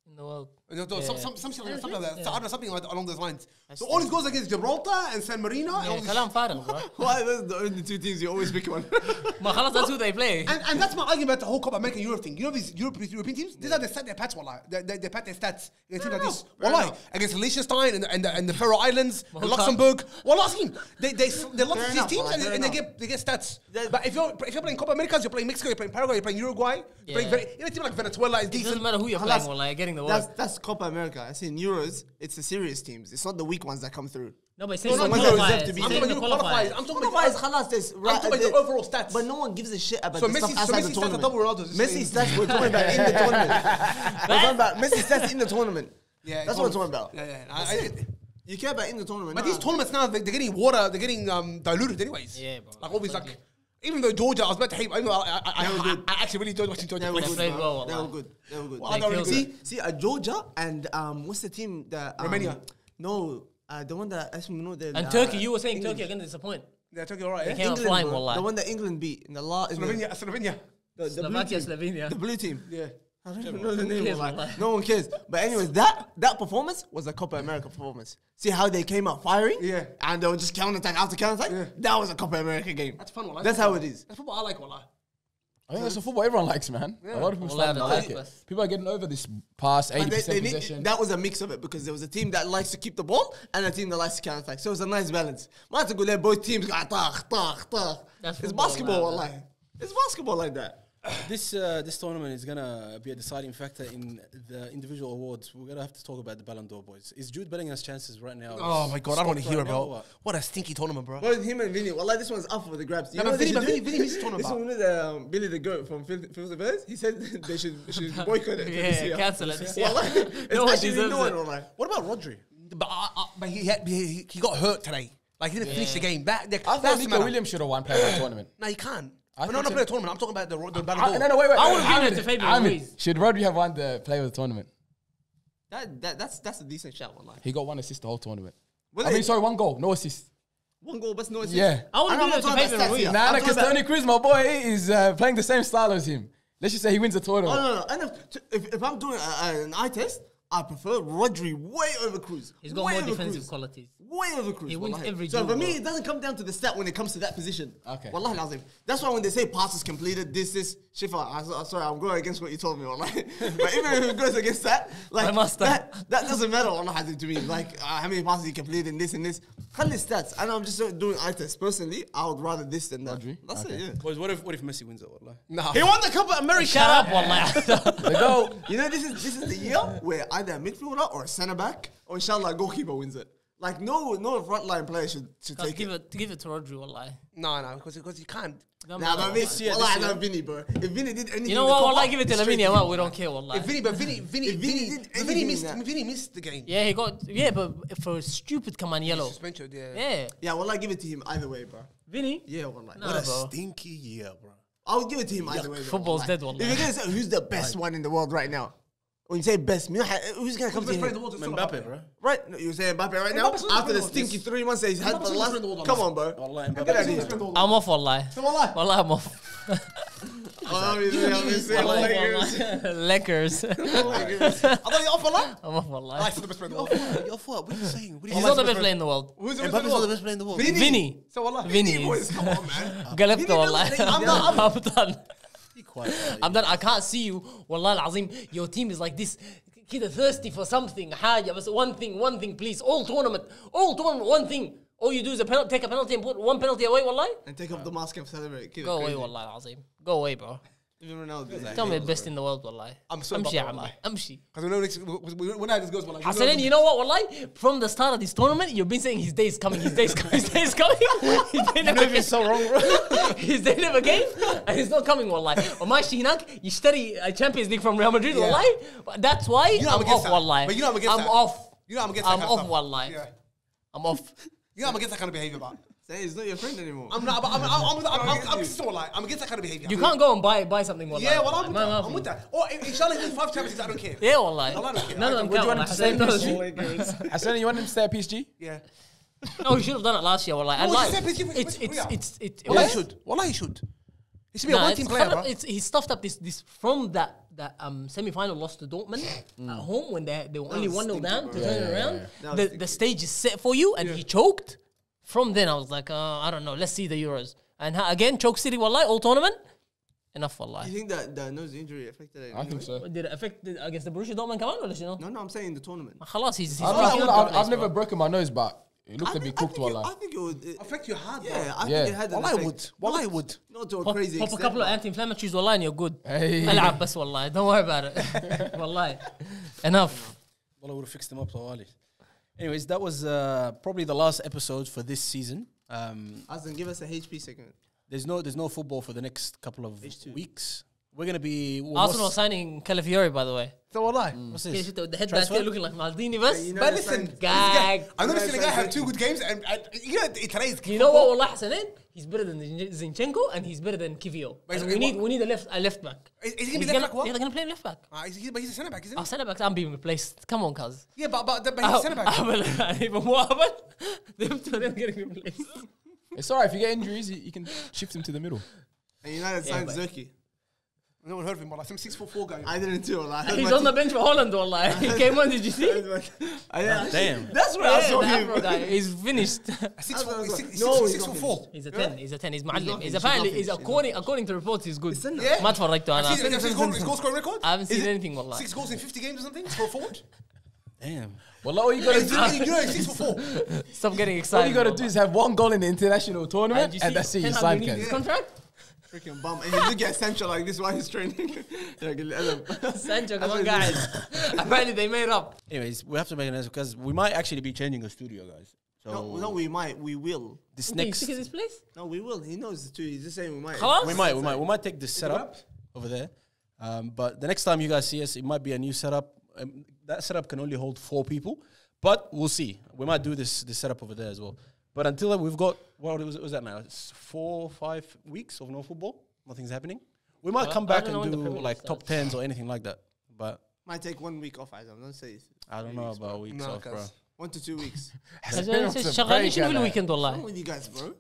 In the world. Some shit like that. So I don't know, something along those lines. So all his goals against Gibraltar and San Marino. And all كلام فارغ, bro. Why? Those are the only 2 teams you always pick one. ما خلاص, that's who they play. And that's my argument about the whole Copa America Europe thing. You know these European teams? These are they set their pats, wallah. They pat their stats against teams like this. Wallah. Against Liechtenstein and the Faroe Islands, and Luxembourg. Wallah, they love these teams and they get stats. But if you're playing Copa Americas, you're playing Mexico, you're playing Paraguay, you're playing Uruguay, you're playing a team like Venezuela is It decent. doesn't matter who you're playing, wallah, you're getting the world. That's Copa America. I see in Euros, it's the serious teams. It's not the weak ones that come through. No, but it's I'm talking about the overall stats. But no one gives a shit about So the stuff outside the Messi stats are tournament. double Ronaldo's. Messi stats we're talking about in the tournament. We're talking about Messi stats in the tournament. Yeah, That's what we're talking about. Yeah. You care about in the tournament. But these tournaments now, they're getting water, they're getting diluted anyways. Yeah, bro. Like always, like, even though Georgia, I was about to hate, I actually really enjoyed watching Georgia They were play. good. played bro. well, They wallah. were good. They were good. Well, I don't really See, Georgia and what's the team that Romania. No, the one that And Turkey, you were saying Turkey are going to disappoint. Yeah, Turkey, all right. They Yeah. came out England, flying, bro. wallah. The one that England beat in the last. Slovenia. The blue Slovakia, team. Slovenia. The blue team. Yeah. I don't even know the name. cares, Wallah. wallah? No one cares. But anyways, that performance was a Copa America performance. See how they came out firing? Yeah. And they were just counter-attack after counter-attack? Yeah. That was a Copa America game. That's fun, wallah. That's how it is. That's football I like, wallah. I think that's a football everyone likes, man. A lot of people starting to Wallah, like the it. best. People are getting over this past 80% possession. That was a mix of it because there was a team that likes to keep the ball and a team that likes to counter-attack. So it was a nice balance. Both teams got That's It's football, basketball, man. wallahi. It's basketball like that. This tournament is gonna be a deciding factor in the individual awards. We're gonna have to talk about the Ballon d'Or, boys. Is Jude Bellingham's chances right now? Oh my God, I don't want to hear right now or about what? what a stinky tournament, bro. Both him and Vinny. Wallahi, this one's up for the grabs. You Yeah, know but what they Vinny should do? missed the tournament. This one with Billy the Goat from Filthy Birds. He said they should boycott it. for this year. Yeah, cancel it. Wallahi, it's No one actually deserves no one, it. wallahi. What about Rodri? But he got hurt today. Like he didn't finish the game. I thought Nico Williams should have won player of the tournament. No, he can't. I But think not so. play a tournament. I'm talking about the Ballon d'Or. No, wait. I would've given Ahmed, it to Fabian Ahmed, Ruiz. should Rodri have won the player of the tournament? That's a decent shout, wallahi. He got 1 assist the whole tournament. Well, I mean, sorry, 1 goal, no assist. 1 goal, but no assist. Yeah. I would've I'm given it to not talking about Fabian stats Ruiz. here. Nah, I'm because talking Tony Cruz, my boy, is playing the same style as him. Let's just say he wins the tournament. Oh, no. And if I'm doing an eye test, I prefer Rodri way over Cruz. He's got Way more over defensive Cruz. qualities. Way over Cruz. He wins wallahi. every So duel, for me, bro. it doesn't come down to the stat when it comes to that position. Okay. Wallahi lazim. That's why when they say passes completed, this, Shifa, sorry, I'm going against what you told me, wallahi. But even if it goes against that, like, My master. that doesn't matter, wallahi, to me. Like, how many passes he completed in this and this. Khali stats. And I'm just doing eye test. Personally, I would rather this than that. Rodri? That's it, yeah. Boys, what if Messi wins it? Wallah? No. He won the Copa America. Shut up, wallah. They go. You know, this is the year where either a midfielder or a centre back or inshallah a goalkeeper wins it. Like no frontline player should take Give it. it to Rodri, wallah. No, because you can't. Nah, but Vinny, wallah, I love Vinny, bro. If Vinny did anything, You know in the what, Copa, wallah, give it to it's straight Lamine to Yamal. Vinny. We don't care, wallah. If Vinny Vinny missed the game. Yeah, he got, but for stupid command yellow. Suspension, yeah. Yeah. Yeah, well, I give it to him either way, bro. Vinny? Yeah, wallah. Nah, What a bro. stinky year, bro. I would give it to him either way. Though, Football's wallah. dead, wallah. If you're gonna say who's the best one in the world right now, when you say best, who's gonna come to Best player in the you? world is Mbappe, bro. Right? No, you're saying Mbappe right now? Mbappe's not After the the best player in the stinky world. 3 months that he's had for Mbappe's the not last... the best player in the world, Come on, bro. Wallah, Get Mbappe. out of here. I'm off, wallah. Wallah. Wallah, I'm off. Leckers. I thought you're off, wallah. I'm off, wallah. He's not the best player in the world. You're what? What are you saying? What He's not the best player in the world. Who's the best Mbappe's player in not the the best player in the world. Vinny. So wallah. Vinny Boys, is. come on, man. Galapta, wallah. I'm done. Be quiet. I'm done. I can't see you. Wallah al-azim. Your team is like this. Kida thirsty for something. Haja. But one thing, please. All tournament, one thing. All you do is take a penalty and put one penalty away, wallah. And take off the mask and celebrate. Keep it Go away, crazy. wallah al-azim. Go away, bro. Even Ronaldo does that. Tell me the best in the world, wallah. I'm so Amshi, Mbappe, Ammi. wallah. Amshi. Because when I just goes, wallah. Hassanin, you know what, wallahi? From the start of this tournament, you've been saying his day is coming, his day is coming, his day is coming. His day never came. so wrong, bro. His day never came, and he's not coming, wallahi. وماشي هناك يشتري Champions League from Real Madrid, Yeah. wallahi. That's why You know I'm I'm against off, that. wallahi. But you know I'm against I'm that. off. You know I'm against that I'm kind of off, stuff. wallahi. Yeah. I'm off. You know I'm against that kind of behavior, but Say he's not your friend anymore. I'm so like I'm against that kind of behavior. You can't go and buy something, wallahi. Yeah, well, I'm with Man, that. I'm with that. Or inshallah, he wins 5 Champions Leagues, I don't care. Yeah, wallahi. I don't care. None of them Would you count, want him to stay wallahi. at PSG? Hassan, you want him to stay at PSG? Yeah. No, he should have done it last year, wallahi. And No, he like, said PSG, it's yeah. it. Wallah, he should. Wallah, he should. He should be a one-team player, bro. He stuffed up this from that semi-final loss to Dortmund at home when they were only 1-0 down to turn it around. The stage is set for you, and he choked. From then, I was like, I don't know. Let's see the Euros. And again, choke City, wallahi, all tournament. Enough, wallahi. Do you think that the nose injury affected it? I think so. Did it affect against the Borussia Dortmund? Come on, No, I'm saying the tournament. Khalas, he's I've never broken my nose, but it looked to be cooked, I wallah. think it would Affect your heart, bro. Yeah, I think it had an effect. Wallah, it would. Not to a crazy Pop a extent. couple of anti-inflammatories, wallahi, and you're good. Hey. Al'ab bas, wallahi. Don't worry about it. Wallahi. Enough. Wallah, would have fixed them up, Tawali. Anyways, that was probably the last episode for this season. Aslan, give us a HP segment. There's no football for the next couple of weeks. We're gonna be Arsenal signing Calafiori, by the way. So wallah. What's Yeah, this? the head back Transfer? there looking like Maldini, bas. You know But the listen, sign- Gag. I noticed the guy had 2 good games, and you know today's. You know what, wallah, Hassanin? He's better than Zinchenko, and he's better than Kivio. But And we need a left back. Is he He's gonna be left back? What? Yeah, they're gonna play him left back. But he's a centre back, isn't he? Our centre backs aren't being replaced. Come on, cuz. Yeah, but he's a centre back. Even more happened. Them two are getting replaced. It's alright if you get injuries, you can shift him to the middle. And United signed Zerki. No one heard of him, but some 6'4" guy. I didn't too. He's on the bench for Holland, wallah. He came on, did you see? Damn. That's where I saw the him. Afro guy. He's finished. 6'4". He's a 10. He's not Mu'allim. finished. He's apparently, He's not according to reports, he's good. Yeah. ما تفرجت أنا. His goal scoring record? I haven't seen anything, wallah. 6 goals in 50 games or something for a forward? Damn. Well, all you gotta do, You know, he's 6'4". Stop getting all excited. you gotta do is have 1 goal in the international tournament, and that's it. You sign his Ken. contract. Freaking bum. And he did get Sancho like this while he's training. Sancho, come on, guys. Apparently, they made up. Anyways, we have to make an answer because we might actually be changing the studio, guys. So No, we might. We will. this Okay, you next, sick of this place? No, we will. He knows the two. He's just saying we might. خلاص? we might take this setup over there. But the next time you guys see us, it might be a new setup. That setup can only hold 4 people, but we'll see. We might do this setup over there as well. But until then, we've got what was that now? It's 4 or 5 weeks of no football. Nothing's happening. We might come I back don't know and when the do Premier like League top 10s or anything like that. But Might take 1 week off, Adam. Don't say it. I don't know about weeks off, bro. 1 to 2 weeks. شغالين شنو في الويكند What's والله. wrong with you guys, bro?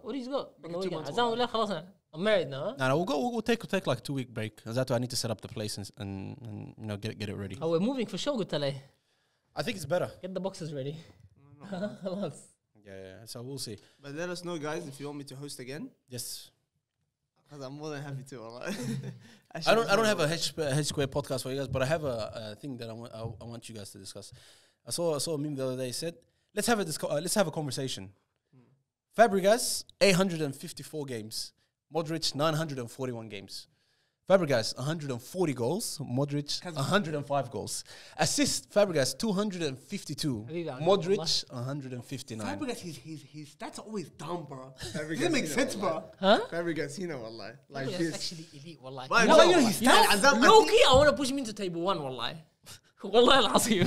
What he's got on the weekend? عزام ولا خلاص I'm married now. No, we'll take like 2-week break. Zato I need to set up the place and you know get it ready. Oh, we're moving for sure قلت له. I think it's better. Get the boxes ready. خلاص. Yeah. So we'll see. But let us know, guys, if you want me to host again. Yes. Because I'm more than happy to. I don't have a H Square podcast for you guys, but I have a thing that I want you guys to discuss. I saw a meme the other day. It said, let's have a conversation. Fabregas 854 games, Modric 941 games. Fabregas 140 goals, Modric 105 goals. Assist Fabregas 252, Modric 159. Fabregas, his stats are always dumb, bro. Doesn't make sense, bro. Fabregas, you know, wallah. Like That's this. actually elite, wallahi. Why No, not? you know his stats. Low-key, I want to push him into table 1, wallahi. Wallahi al-azim. You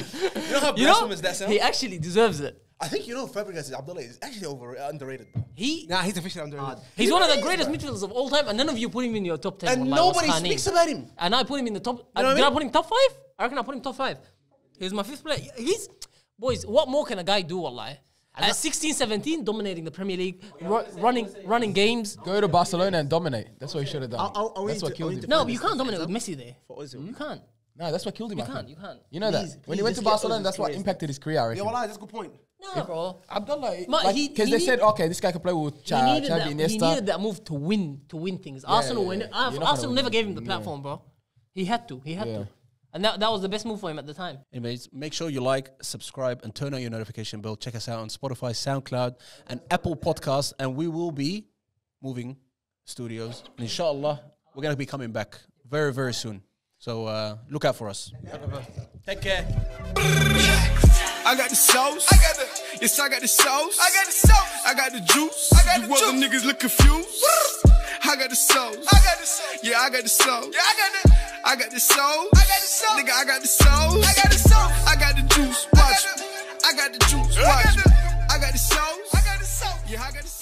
know how blasphemous that sounds? He actually deserves it. I think Fabregas Abdullah is actually underrated. Bro. Nah, he's officially underrated. He's one of the greatest midfielders of all time, and none of you put him in your top 10. And wallahi, nobody was Khanin. speaks about him. And I put him in the top. know what I Did mean? I put him top 5? I reckon I put him top 5. He was my 5th player. Boys, what more can a guy do, wallahi? At 16, 17, dominating the Premier League, running games. Go to Barcelona and dominate. That's what he should have done. That's what killed him. No, but you can't dominate with Messi there. You can't. No, that's what killed him. You I can't. think. You can't. You know that when he went to Barcelona, that's what impacted his career. I reckon. Yeah, wallah, that's a good point. No, bro. Abdullah, Ma, because they said, okay, this guy can play with He needed, Xavi, he Iniesta. needed that move to win things. Arsenal, yeah. You're not Arsenal gonna never win. gave him the platform, bro. He had to. Yeah. And that was the best move for him at the time. Anyways, make sure you like, subscribe, and turn on your notification bell. Check us out on Spotify, SoundCloud, and Apple Podcasts. And we will be moving studios. And inshallah, we're going to be coming back very, very soon. So look out for us. Take care. I got the sauce. I got the sauce. I got the sauce. I got the juice. I got you other niggas look confused. I got the sauce. I got the sauce. Yeah, I got the sauce. Yeah, I got the sauce. I got the sauce. Nigga, I got the sauce. I got the sauce. I got the juice. Watch me. I got the juice. Watch me. I got the sauce. I got the sauce. Yeah, I got the sauce.